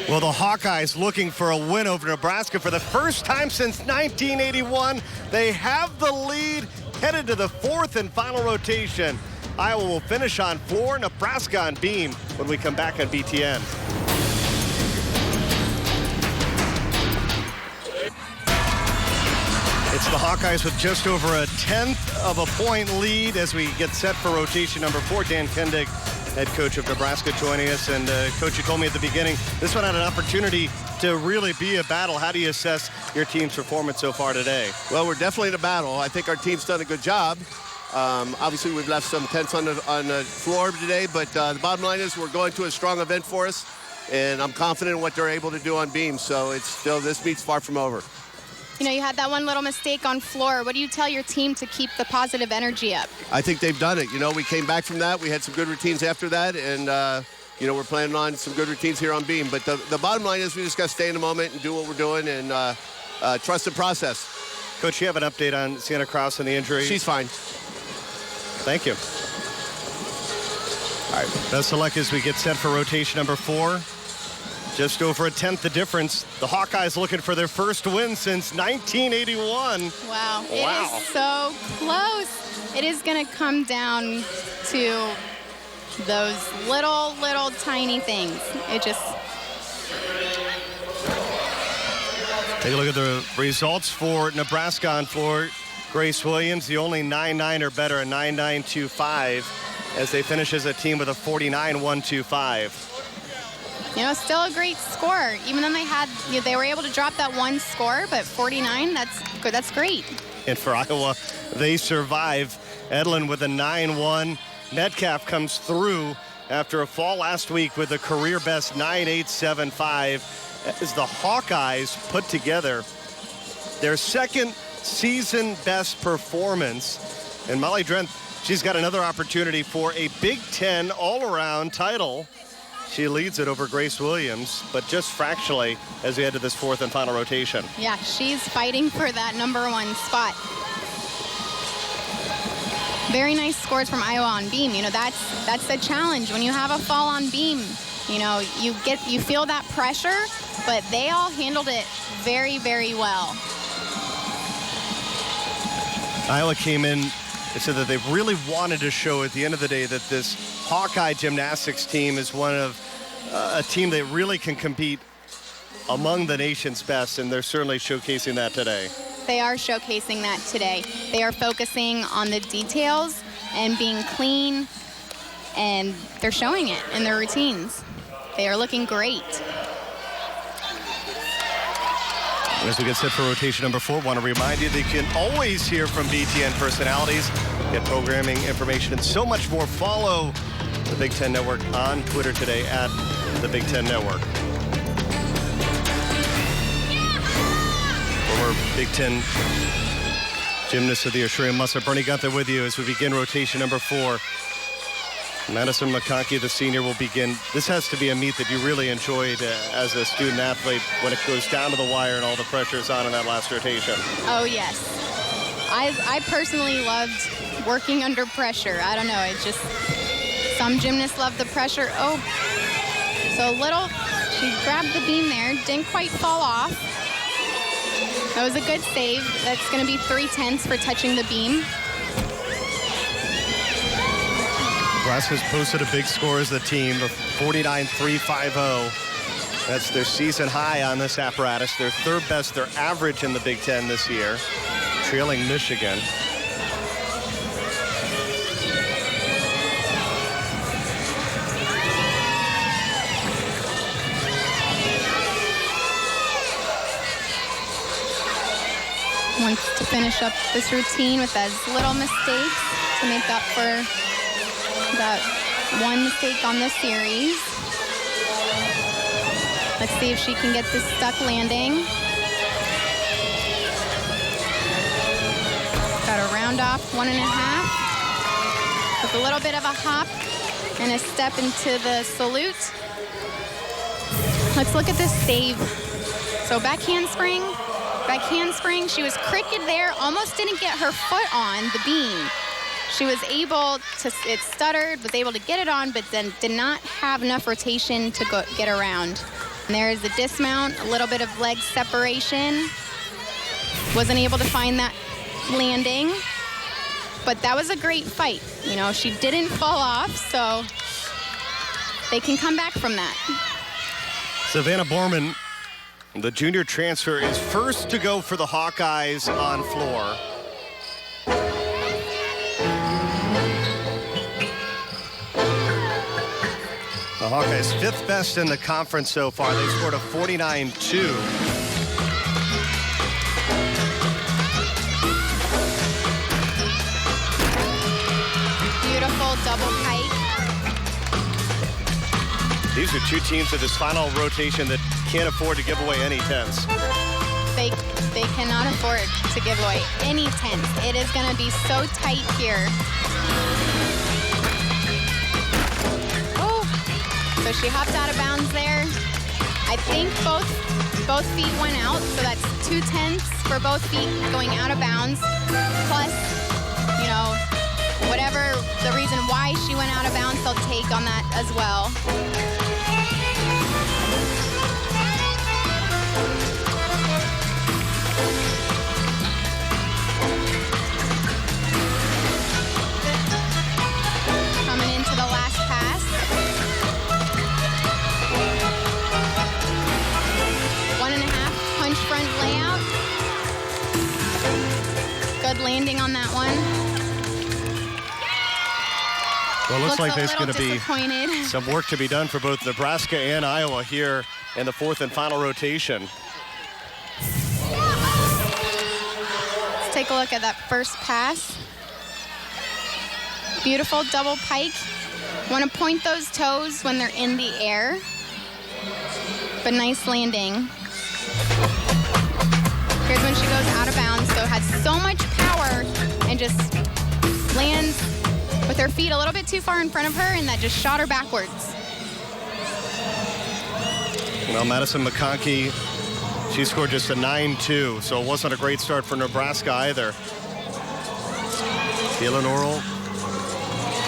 S1: Well, the Hawkeyes looking for a win over Nebraska for the first time since 1981. They have the lead, headed to the fourth and final rotation. Iowa will finish on floor, Nebraska on beam when we come back on BTN. It's the Hawkeyes with just over a 1/10 of a point lead as we get set for rotation number 4. Dan Kendig, head coach of Nebraska, joining us. And Coach, you told me at the beginning, this one had an opportunity to really be a battle. How do you assess your team's performance so far today?
S4: Well, we're definitely in a battle. I think our team's done a good job. Obviously, we've left some tenths on the floor today, but the bottom line is we're going to a strong event for us, and I'm confident in what they're able to do on beam. So it's still, this meet's far from over.
S2: You know, you had that one little mistake on floor. What do you tell your team to keep the positive energy up?
S4: I think they've done it. You know, we came back from that. We had some good routines after that, and you know, we're planning on some good routines here on beam. But the bottom line is we just got to stay in the moment and do what we're doing and trust the process.
S1: Coach, you have an update on Sienna Krause and the injury?
S4: She's fine.
S1: Thank you. All right, best of luck as we get set for rotation number 4. Just over a 1/10 the difference. The Hawkeyes looking for their first win since 1981.
S2: Wow. It is so close. It is going to come down to those little tiny things. It just...
S1: Take a look at the results for Nebraska on floor. Grace Williams, the only 9.9 or better, a 9.925, as they finish as a team with a 49.125.
S2: You know, still a great score. Even though they were able to drop that one score, but 49, that's good. That's great.
S1: And for Iowa, they survive. Edlin with a 9.1. Metcalf comes through after a fall last week with a career best 9.875 as the Hawkeyes put together their second season best performance. And Molly Drenth, she's got another opportunity for a Big Ten all-around title. She leads it over Grace Williams, but just fractionally as we head to this 4th and final rotation.
S2: Yeah, she's fighting for that #1 spot. Very nice scores from Iowa on beam. You know, that's the challenge. When you have a fall on beam, you know, you feel that pressure, but they all handled it very, very well.
S1: Iowa came in and said that they really wanted to show at the end of the day that this Hawkeye gymnastics team is one of a team that really can compete among the nation's best, and they're certainly showcasing that today.
S2: They are showcasing that today. They are focusing on the details and being clean, and they're showing it in their routines. They are looking great.
S1: As we get set for rotation number 4, want to remind you that you can always hear from BTN personalities, get programming information, and so much more. Follow the Big Ten Network on Twitter today at the Big Ten Network. Former Big Ten gymnast of the year, Shreya Musser, Bernie Gunther with you as we begin rotation number 4. Madison McConkey, the senior, will begin. This has to be a meet that you really enjoyed as a student athlete when it goes down to the wire and all the pressure is on in that last rotation.
S2: Oh, yes. I personally loved working under pressure. I don't know, it's just, some gymnasts love the pressure. Oh, so she grabbed the beam there, didn't quite fall off. That was a good save. That's going to be 3/10 for touching the beam.
S1: Nebraska's posted a big score as a team of 49.350. That's their season high on this apparatus. Their 3rd best, their average in the Big Ten this year, trailing Michigan.
S2: Wants to finish up this routine with as little mistakes to make up for that one mistake on the series. Let's see if she can get this stuck landing. Got a round off 1.5 with a little bit of a hop and a step into the salute. Let's look at this save. So back handspring. She was crooked there, almost didn't get her foot on the beam. She was able to, it stuttered, was able to get it on, but then did not have enough rotation to get around. And there's a dismount, a little bit of leg separation. Wasn't able to find that landing. but that was a great fight. You know, she didn't fall off, so they can come back from that.
S1: Savannah Borman, the junior transfer, is first to go for the Hawkeyes on floor. The Hawkeyes 5th best in the conference so far. They scored a 49-2.
S2: Beautiful double pike.
S1: These are two teams of this final rotation that can't afford to give away any tenths.
S2: They cannot afford to give away any tenths. It is going to be so tight here. Oh, so she hopped out of bounds there. I think both feet went out, so that's 2 tenths for both feet going out of bounds. Plus, you know, whatever the reason why she went out of bounds, they'll take on that as well. Coming into the last pass. 1.5 punch front layout. Good landing on that one.
S1: Well, it looks like there's going to be
S2: disappointed.
S1: some work to be done for both Nebraska and Iowa here in the 4th and final rotation.
S2: Let's take a look at that first pass. Beautiful double pike. Want to point those toes when they're in the air. But nice landing. Here's when she goes out of bounds, so has so much power and just lands with her feet a little bit too far in front of her, and that just shot her backwards.
S1: Well, Madison McConkey, she scored just a 9-2, so it wasn't a great start for Nebraska either. Galen Orrell,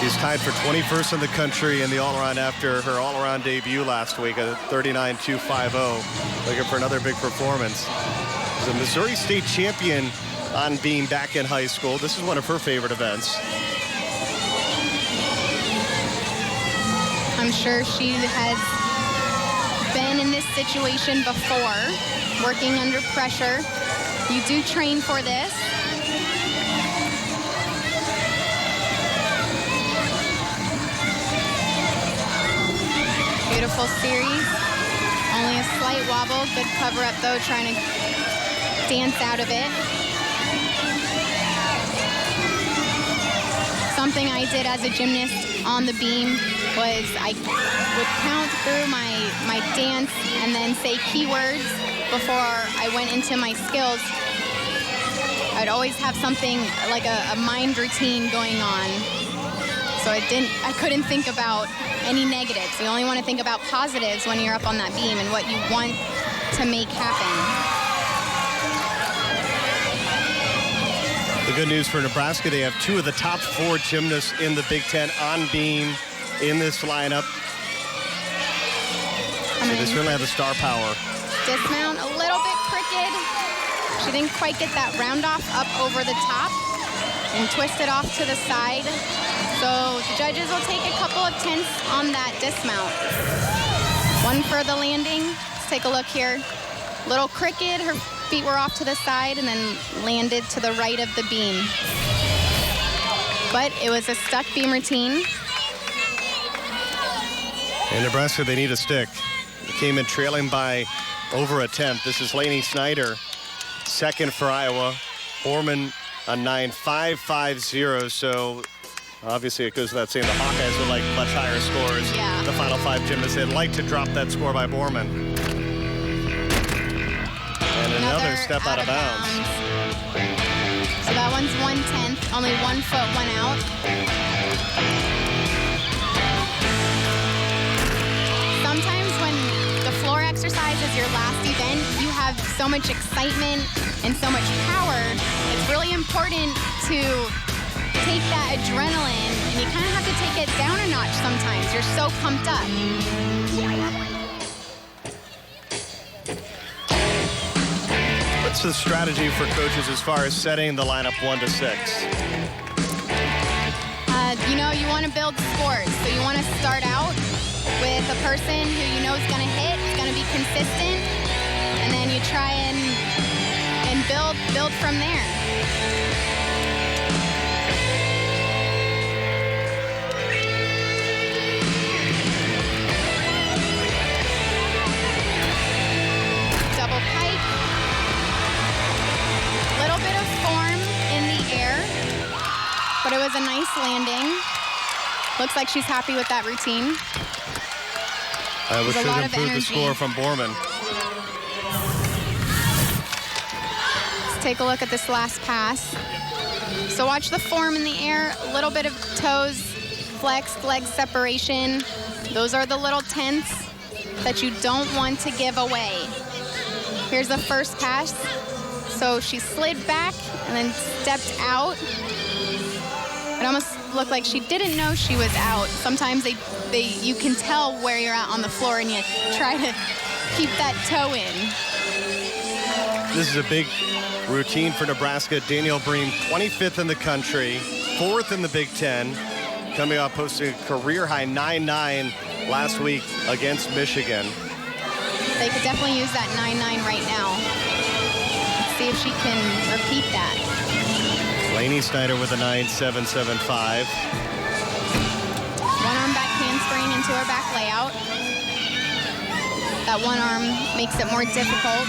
S1: she's tied for 21st in the country in the all-around after her all-around debut last week at 39.250. Looking for another big performance. She's a Missouri State champion on beam back in high school. This is one of her favorite events.
S2: I'm sure she has been in this situation before, working under pressure. You do train for this. Beautiful series. Only a slight wobble. Good cover up though, trying to dance out of it. Something I did as a gymnast on the beam was I would count through my dance and then say keywords before I went into my skills. I'd always have something like a mind routine going on. So I couldn't think about any negatives. You only want to think about positives when you're up on that beam and what you want to make happen.
S1: The good news for Nebraska, they have 2 of the top 4 gymnasts in the Big Ten on beam in this lineup. So they certainly have the star power.
S2: Dismount a little bit crooked. She didn't quite get that round off up over the top and twist it off to the side. So the judges will take a couple of tenths on that dismount. One for the landing. Let's take a look here. Little crooked, her feet were off to the side and then landed to the right of the beam. But it was a stuck beam routine.
S1: In Nebraska, they need a stick. They came in trailing by over a tenth. This is Lainey Snyder, second for Iowa. Borman a 9.550. So obviously it goes without saying the Hawkeyes would like much higher scores.
S2: Yeah.
S1: The final 5 gymnasts, they'd like to drop that score by Borman. And another step out of bounds.
S2: So that one's 1/10. Only 1 foot went out. Sometimes when the floor exercise is your last event, you have so much excitement and so much power. It's really important to take that adrenaline, and you kind of have to take it down a notch sometimes. You're so pumped up.
S1: What's the strategy for coaches as far as setting the lineup 1 to 6?
S2: you know, you want to build scores. So you want to start out with a person who you know is going to hit, is going to be consistent, and then you try and build from there. Double pike. Little bit of form in the air, but it was a nice landing. Looks like she's happy with that routine.
S1: We should
S2: lot of
S1: improve the
S2: energy.
S1: score from Borman.
S2: Let's take a look at this last pass. So watch the form in the air, a little bit of toes, flexed leg separation. Those are the little tenths that you don't want to give away. Here's the first pass. So she slid back and then stepped out. It almost looked like she didn't know she was out. Sometimes you can tell where you're at on the floor and you try to keep that toe in.
S1: This is a big routine for Nebraska. Danielle Bream, 25th in the country, 4th in the Big Ten, coming off posting a career-high 9.9 last week against Michigan.
S2: They could definitely use that 9.9 right now. Let's see if she can repeat that.
S1: Lainey Snyder with a 9.775.
S2: One arm back handspring into her back layout. That one arm makes it more difficult.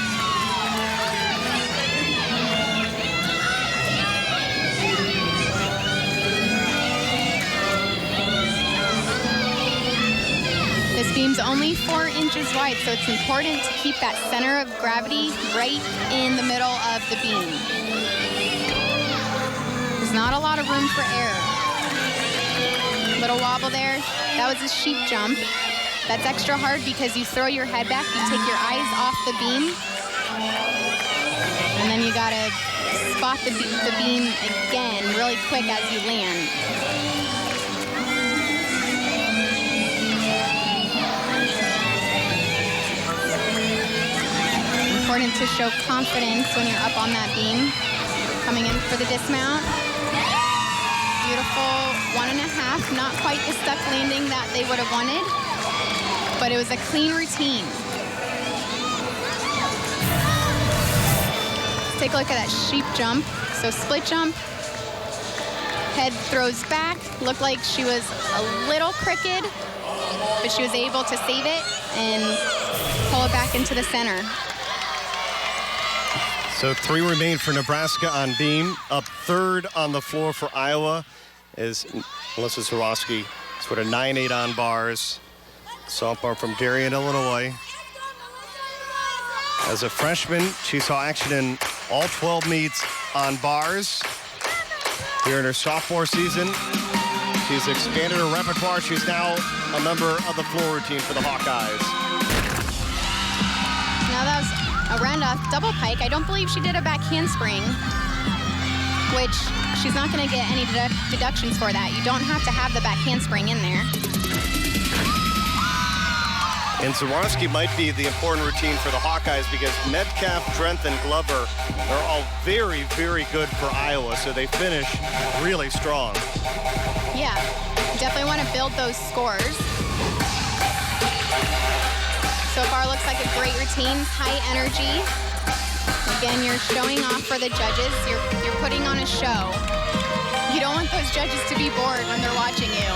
S2: This beam's only 4 inches wide, so it's important to keep that center of gravity right in the middle of the beam. There's not a lot of room for error. Little wobble there. That was a sheep jump. That's extra hard because you throw your head back, you take your eyes off the beam, and then you gotta spot the beam again really quick as you land. Important to show confidence when you're up on that beam. Coming in for the dismount. Beautiful 1.5, not quite the stuck landing that they would have wanted, but it was a clean routine. Let's take a look at that sheep jump. So split jump, head throws back, looked like she was a little crooked, but she was able to save it and pull it back into the center.
S1: So 3 remain for Nebraska on beam. Up 3rd on the floor for Iowa is Melissa Zorowski. Sort of 9.8 on bars. Sophomore from Darien, Illinois. As a freshman, she saw action in all 12 meets on bars. Here in her sophomore season, she's expanded her repertoire. She's now a member of the floor routine for the Hawkeyes.
S2: Now that was a round-off double pike. I don't believe she did a back handspring, which she's not going to get any deductions for that. You don't have to have the back handspring in there.
S1: And Zorowski might be the important routine for the Hawkeyes because Metcalf, Drenth, and Glover are all very, very good for Iowa, so they finish really strong.
S2: Yeah, definitely want to build those scores. So far looks like a great routine, high energy. Again, you're showing off for the judges. You're putting on a show. You don't want those judges to be bored when they're watching you.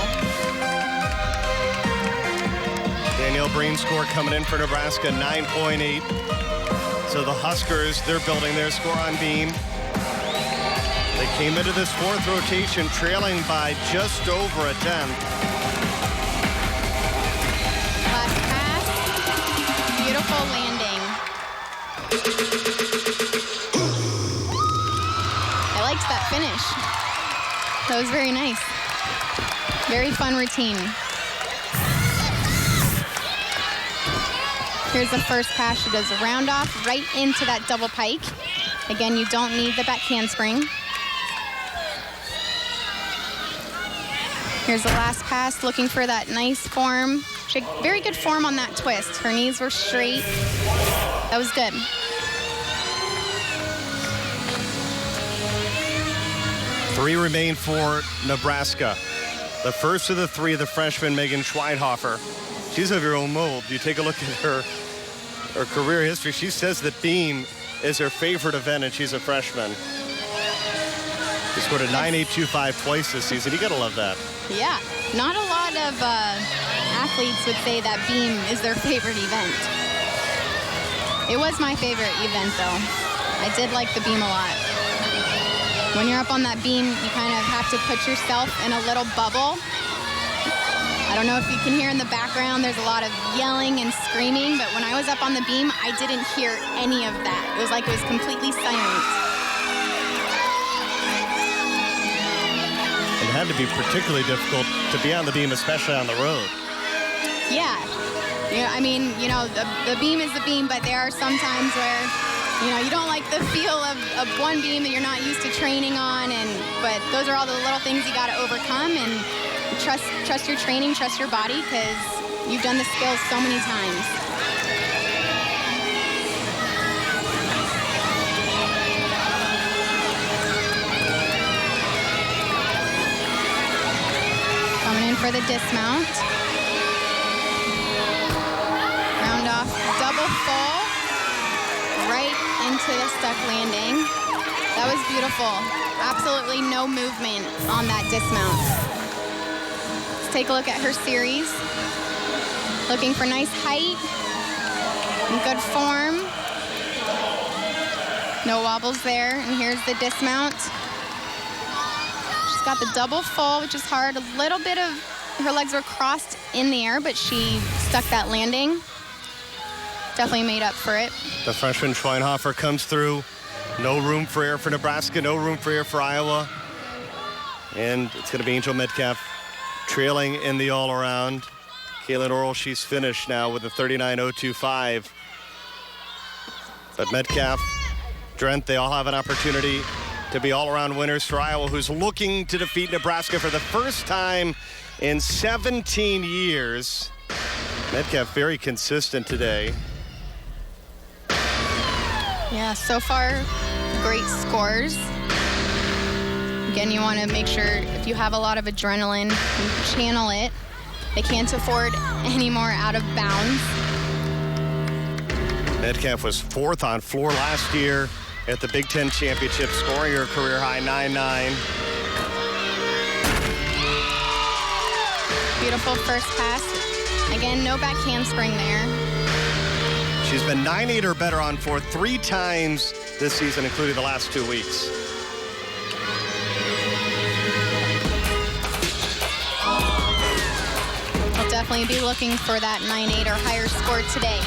S1: Danielle Bream's score coming in for Nebraska, 9.8. So the Huskers, they're building their score on beam. They came into this 4th rotation trailing by just over a tenth.
S2: Last pass, beautiful landing. I liked that finish. That was very nice. Very fun routine. Here's the first pass. She does a round off right into that double pike. Again, you don't need the back handspring. Here's the last pass, looking for that nice form. She had very good form on that twist. Her knees were straight. That was good.
S1: Three remain for Nebraska. The first of the three, the freshman Megan Schweidhofer. She's of your own mold. You take a look at her career history. She says that beam is her favorite event, and she's a freshman. She scored a 9.825 twice this season. You got to love that.
S2: Yeah, not a lot of athletes would say that beam is their favorite event. It was my favorite event, though. I did like the beam a lot. When you're up on that beam, you kind of have to put yourself in a little bubble. I don't know if you can hear in the background, there's a lot of yelling and screaming, but when I was up on the beam, I didn't hear any of that. It was like it was completely silent.
S1: It had to be particularly difficult to be on the beam, especially on the road.
S2: Yeah. I mean, the beam is the beam, but there are some times where, you don't like the feel of one beam that you're not used to training on, but those are all the little things you got to overcome, and trust your training, trust your body, because you've done the skills so many times. Coming in for the dismount. Round off double full. Right into the stuck landing. That was beautiful. Absolutely no movement on that dismount. Let's take a look at her series. Looking for nice height and good form. No wobbles there. And here's the dismount. She's got the double full, which is hard. A little bit of her legs were crossed in the air, but she stuck that landing. Definitely made up for it.
S1: The freshman Schweinhofer comes through. No room for air for Nebraska, no room for air for Iowa. And it's going to be Angel Metcalf trailing in the all-around. Kaylin Orrell, she's finished now with a 39.025. But Metcalf, Drent, they all have an opportunity to be all-around winners for Iowa, who's looking to defeat Nebraska for the first time in 17 years. Metcalf very consistent today.
S2: Yeah, so far, great scores. Again, you want to make sure if you have a lot of adrenaline, you channel it. They can't afford any more out of bounds.
S1: Metcalf was fourth on floor last year at the Big Ten Championship, scoring her career high 9.9.
S2: Beautiful first pass. Again, no back handspring there.
S1: She's been 9.8 or better on floor 3 times this season, including the last 2 weeks.
S2: We'll definitely be looking for that 9.8 or higher score today.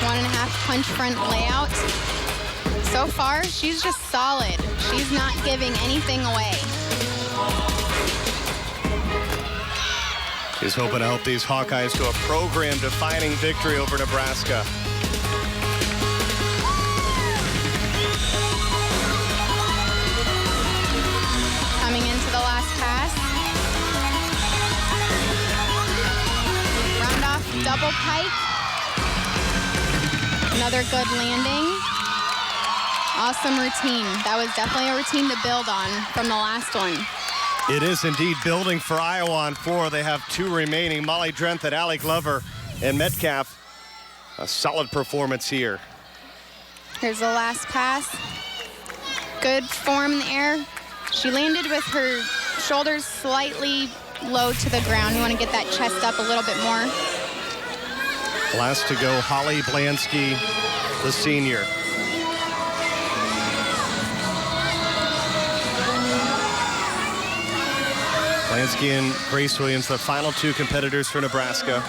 S2: One and a half punch front layout. So far, she's just solid. She's not giving anything away.
S1: She's hoping to help these Hawkeyes to a program-defining victory over Nebraska.
S2: Coming into the last pass. Round off double pike. Another good landing. Awesome routine. That was definitely a routine to build on from the last one.
S1: It is indeed building for Iowa on floor. They have 2 remaining, Molly Drent and Allie Glover, and Metcalf. A solid performance here.
S2: Here's the last pass. Good form in the air. She landed with her shoulders slightly low to the ground. You want to get that chest up a little bit more.
S1: Last to go, Holly Blansky, the senior. Blansky and Grace Williams, the final 2 competitors for Nebraska.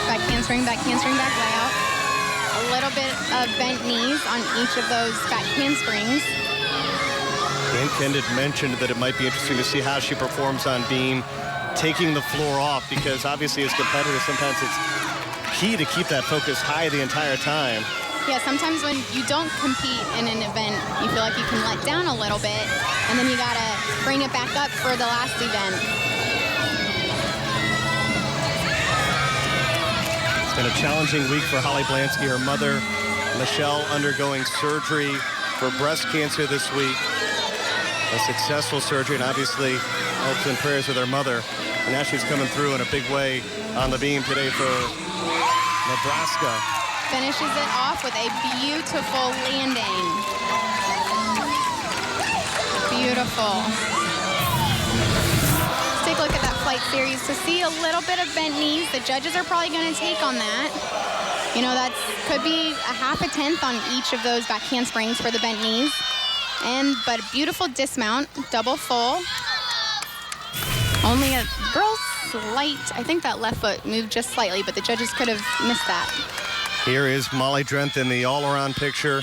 S2: Back handspring, back layout. A little bit of bent knees on each of those back handsprings.
S1: Dan Kendall mentioned that it might be interesting to see how she performs on beam, taking the floor off, because obviously as competitors, sometimes it's key to keep that focus high the entire time.
S2: Yeah, sometimes when you don't compete in an event, you feel like you can let down a little bit, and then you gotta bring it back up for the last event.
S1: Been a challenging week for Holly Blansky. Her mother, Michelle, undergoing surgery for breast cancer this week. A successful surgery, and obviously hopes and prayers with her mother. And now she's coming through in a big way on the beam today for Nebraska.
S2: Finishes it off with a beautiful landing. Beautiful. Let's take a look at that flight series to see a little bit of bent knees. The judges are probably going to take on that. You know, that could be a half a tenth on each of those back handsprings for the bent knees. But a beautiful dismount, double full. Only a girl slight, I think that left foot moved just slightly, but the judges could have missed that.
S1: Here is Molly Drenth in the all-around picture.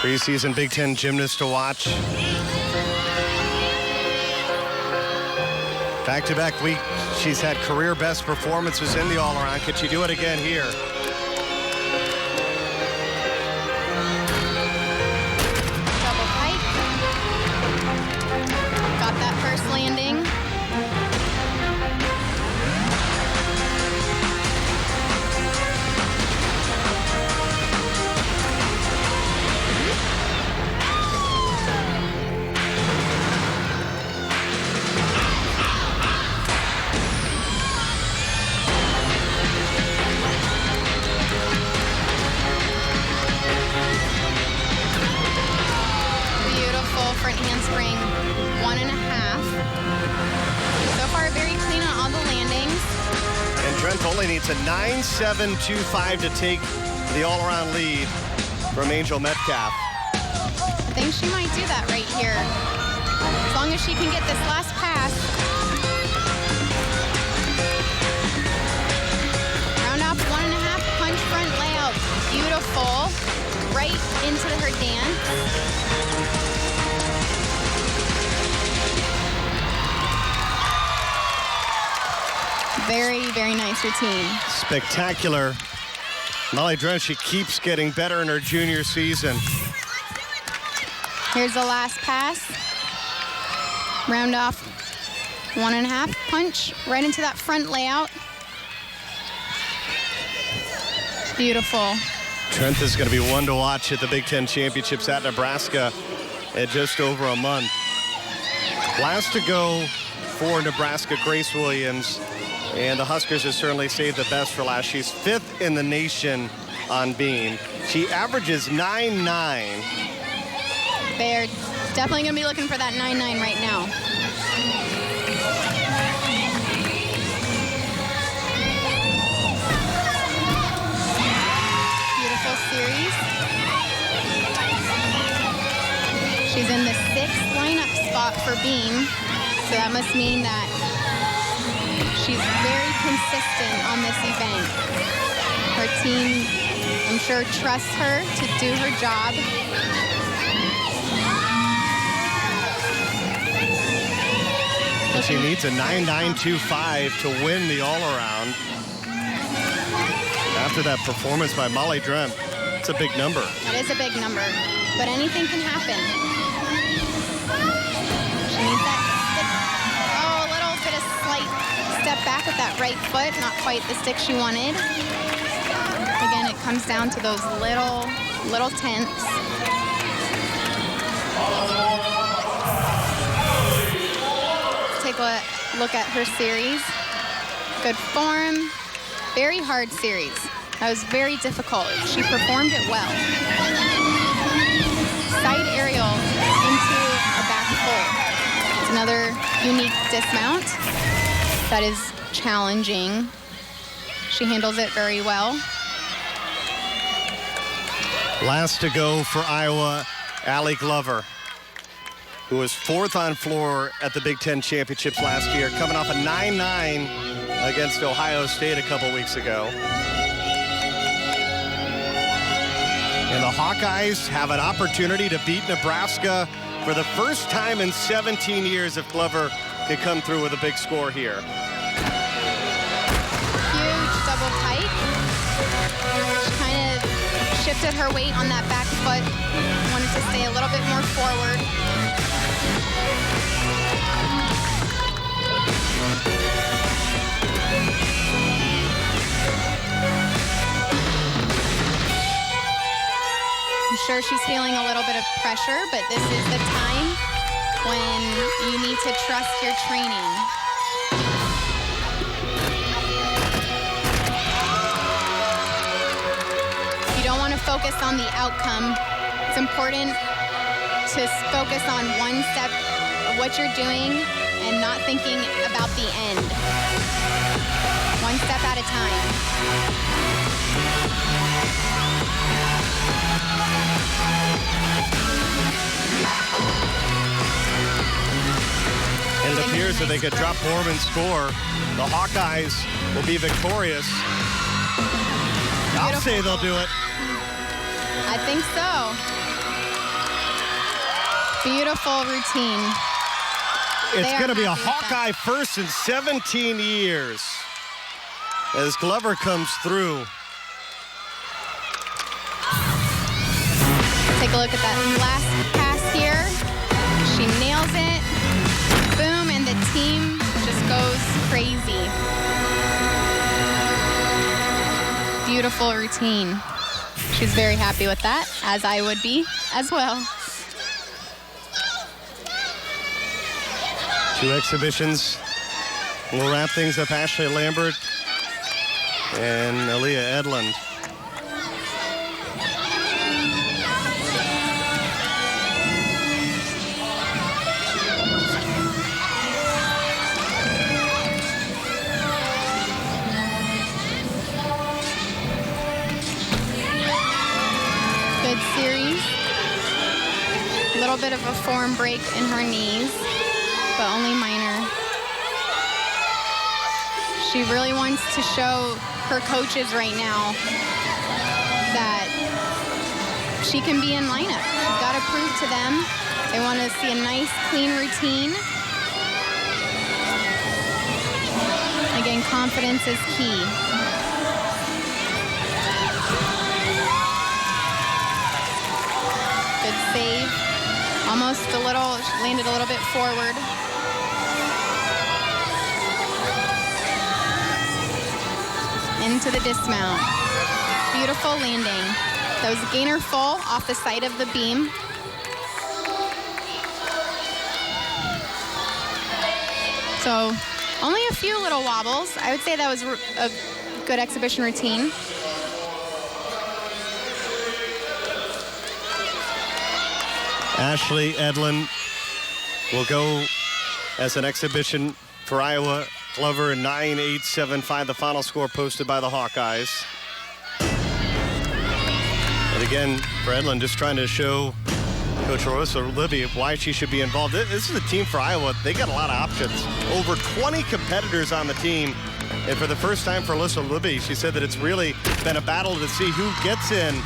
S1: Preseason Big Ten gymnast to watch. Back-to-back week, she's had career best performances in the all-around. Could she do it again here?
S2: Double pike. Got that first landing. Front handspring, 1.5. So far, very clean on all the landings.
S1: And Drenth only needs a 9.725 to take the all-around lead from Angel Metcalf.
S2: I think she might do that right here. As long as she can get this last pass. Round off 1.5 punch front layout. Beautiful. Right into her dance. Very, very nice routine.
S1: Spectacular. Molly Drenth, she keeps getting better in her junior season.
S2: Here's the last pass. Round off 1.5 punch right into that front layout. Beautiful.
S1: Drenth is going to be one to watch at the Big Ten Championships at Nebraska in just over a month. Last to go for Nebraska, Grace Williams. And the Huskers have certainly saved the best for last. She's 5th in the nation on beam. She averages 9.9.
S2: They're definitely going to be looking for that 9.9 right now. Beautiful series. She's in the 6th lineup spot for beam. So that must mean that she's very consistent on this event. Her team, I'm sure, trusts her to do her job.
S1: She needs a 9.925 to win the all-around. After that performance by Molly Drenth, it's a big number.
S2: That is a big number, but anything can happen. She needs that a little bit of slight step back with that right foot, not quite the stick she wanted. Again, it comes down to those little tenths. Let's take a look at her series. Good form, very hard series. That was very difficult. She performed it well. Side aerial into a back full. It's another unique dismount. That is challenging. She handles it very well.
S1: Last to go for Iowa, Allie Glover, who was 4th on floor at the Big Ten Championships last year, coming off a 9.9 against Ohio State a couple weeks ago. And the Hawkeyes have an opportunity to beat Nebraska for the first time in 17 years if Glover can come through with a big score here.
S2: Huge double pike. She kind of shifted her weight on that back foot. Wanted to stay a little bit more forward. sure she's feeling a little bit of pressure, but this is the time when you need to trust your training. You don't want to focus on the outcome. It's important to focus on one step of what you're doing and not thinking about the end. One step at a time.
S1: And it appears that they could drop Borman's score. The Hawkeyes will be victorious. I'll say they'll do it.
S2: I think so. Beautiful routine.
S1: It's going to be a
S2: happy with
S1: Hawkeye first in 17 years as Glover comes through.
S2: Take a look at that last pass here. She nails it. Boom, and the team just goes crazy. Beautiful routine. She's very happy with that, as I would be as well.
S1: 2 exhibitions. We'll wrap things up. Ashley Lambert and Aaliyah Edlund.
S2: Good series. A little bit of a form break in her knees, but only minor. She really wants to show her coaches right now that she can be in lineup. She's got to prove to them. They want to see a nice, clean routine. Again, confidence is key. Good save. Almost a little, she landed a little bit forward. Into the dismount. Beautiful landing. That was a gainer full off the side of the beam. So only a few little wobbles. I would say that was a good exhibition routine.
S1: Ashley Edlund will go as an exhibition for Iowa. Glover 9.875, the final score posted by the Hawkeyes. And again, for Edlund, just trying to show Coach Rosa Libby why she should be involved. This is a team for Iowa. They got a lot of options. Over 20 competitors on the team. And for the first time for Alyssa Libby, she said that it's really been a battle to see who gets in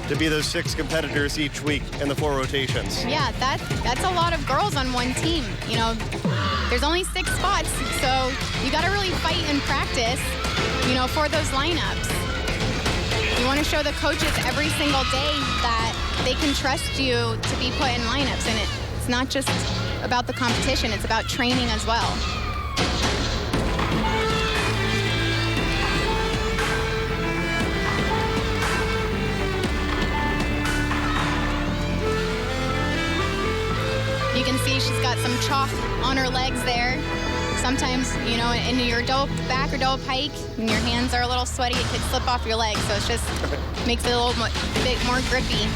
S1: to be those 6 competitors each week in the 4 rotations.
S2: Yeah, that's a lot of girls on one team. You know, there's only 6 spots, so you got to really fight in practice, you know, for those lineups. You want to show the coaches every single day that they can trust you to be put in lineups, and it's not just about the competition, it's about training as well. You can see she's got some chalk on her legs there. Sometimes, you know, in your double back or double pike, when your hands are a little sweaty, it could slip off your legs. So it's just makes it a little bit more grippy.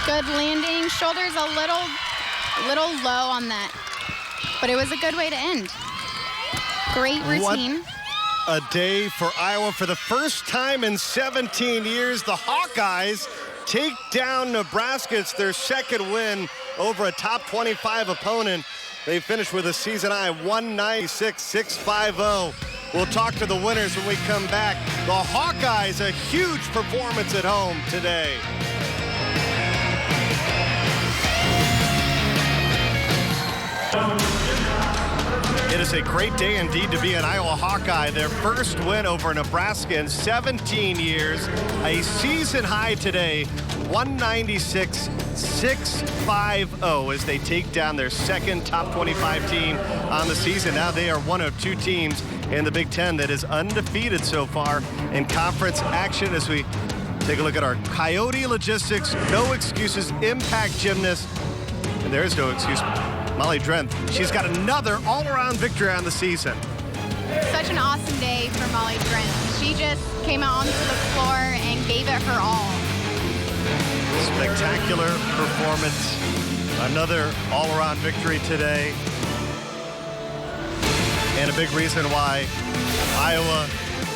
S2: Good landing, shoulders a little low on that, but it was a good way to end. Great routine.
S1: What a day for Iowa. For the first time in 17 years, the Hawkeyes take down Nebraska. It's their second win over a top 25 opponent. They finished with a season high 196-650. We'll talk to the winners when we come back. The Hawkeyes, a huge performance at home today. It is is a great day indeed to be an Iowa Hawkeye. Their first win over Nebraska in 17 years. A season high today, 196-650 as they take down their second top 25 team on the season. Now they are one of two teams in the Big Ten that is undefeated so far in conference action. As we take a look at our Coyote Logistics No Excuses Impact Gymnast. And there is no excuse. Molly Drenth, she's got another all-around victory on the season.
S2: Such an awesome day for Molly Drenth. She just came out onto the floor and gave it her all.
S1: Spectacular performance. Another all-around victory today. And a big reason why Iowa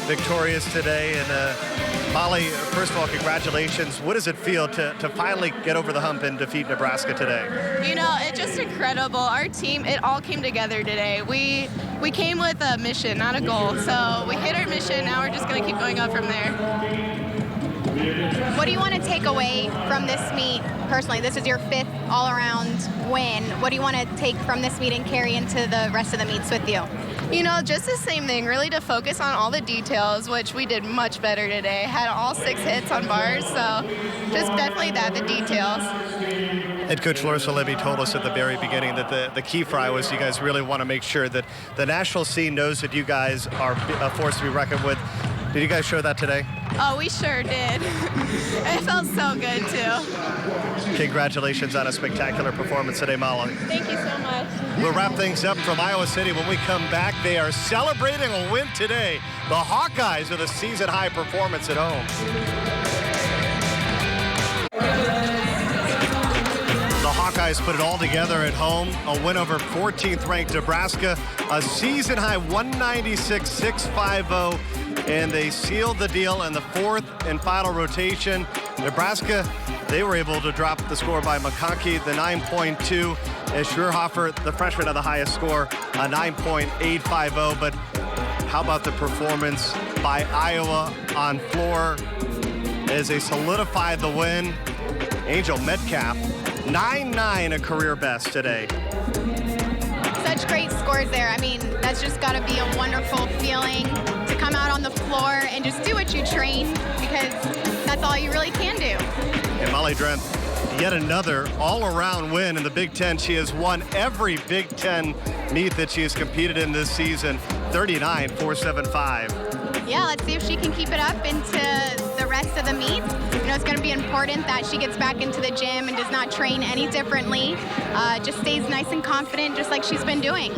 S1: victorious today. And Molly, first of all, congratulations. What does it feel to finally get over the hump and defeat Nebraska today?
S5: You know, it's just incredible. Our team, it all came together today. We came with a mission, not a goal. So we hit our mission. Now we're just going to keep going up from there.
S2: What do you want to take away from this meet personally? This is your fifth all-around win. What do you want to take from this meet and carry into the rest of the meets with you?
S5: You know, just the same thing, really to focus on all the details, which we did much better today. Had all 6 hits on bars, so just definitely that, the details.
S1: Head coach Larissa Levy told us at the very beginning that the key for Iowa is you guys really want to make sure that the national scene knows that you guys are a force to be reckoned with. Did you guys show that today?
S5: Oh, we sure did. It felt so good, too.
S1: Congratulations on a spectacular performance today, Molly.
S5: Thank you so much.
S1: We'll wrap things up from Iowa City. When we come back, they are celebrating a win today. The Hawkeyes with a season-high performance at home. The Hawkeyes put it all together at home. A win over 14th-ranked Nebraska. A season-high 196-650. And they sealed the deal in the fourth and final rotation. Nebraska, they were able to drop the score by McConkey, the 9.2. As Schwerhofer, the freshman, had the highest score, a 9.850. But how about the performance by Iowa on floor as they solidified the win? Angel Metcalf, 9.9, a career best today.
S2: Such great scores there. I mean, that's just got to be a wonderful feeling to come out on the floor and just do what you train, because that's all you really can do.
S1: And Molly Drenth, yet another all-around win in the Big Ten. She has won every Big Ten meet that she has competed in this season, 39-475.
S2: Yeah, let's see if she can keep it up into the rest of the meets. You know, it's going to be important that she gets back into the gym and does not train any differently. Just stays nice and confident, just like she's been doing.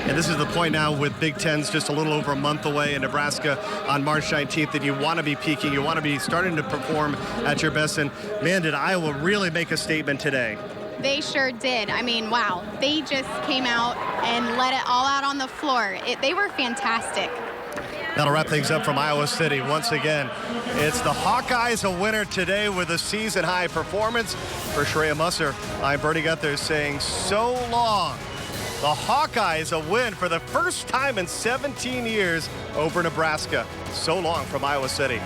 S1: And this is the point now with Big Ten's just a little over a month away in Nebraska on March 19th that you want to be peaking. You want to be starting to perform at your best. And, man, did Iowa really make a statement today.
S2: They sure did. I mean, wow. They just came out and let it all out on the floor. They were fantastic.
S1: That'll wrap things up from Iowa City. Once again, it's the Hawkeyes a winner today with a season-high performance. For Shreya Musser, I'm Bertie Guthers saying so long. The Hawkeyes a win for the first time in 17 years over Nebraska. So long from Iowa City.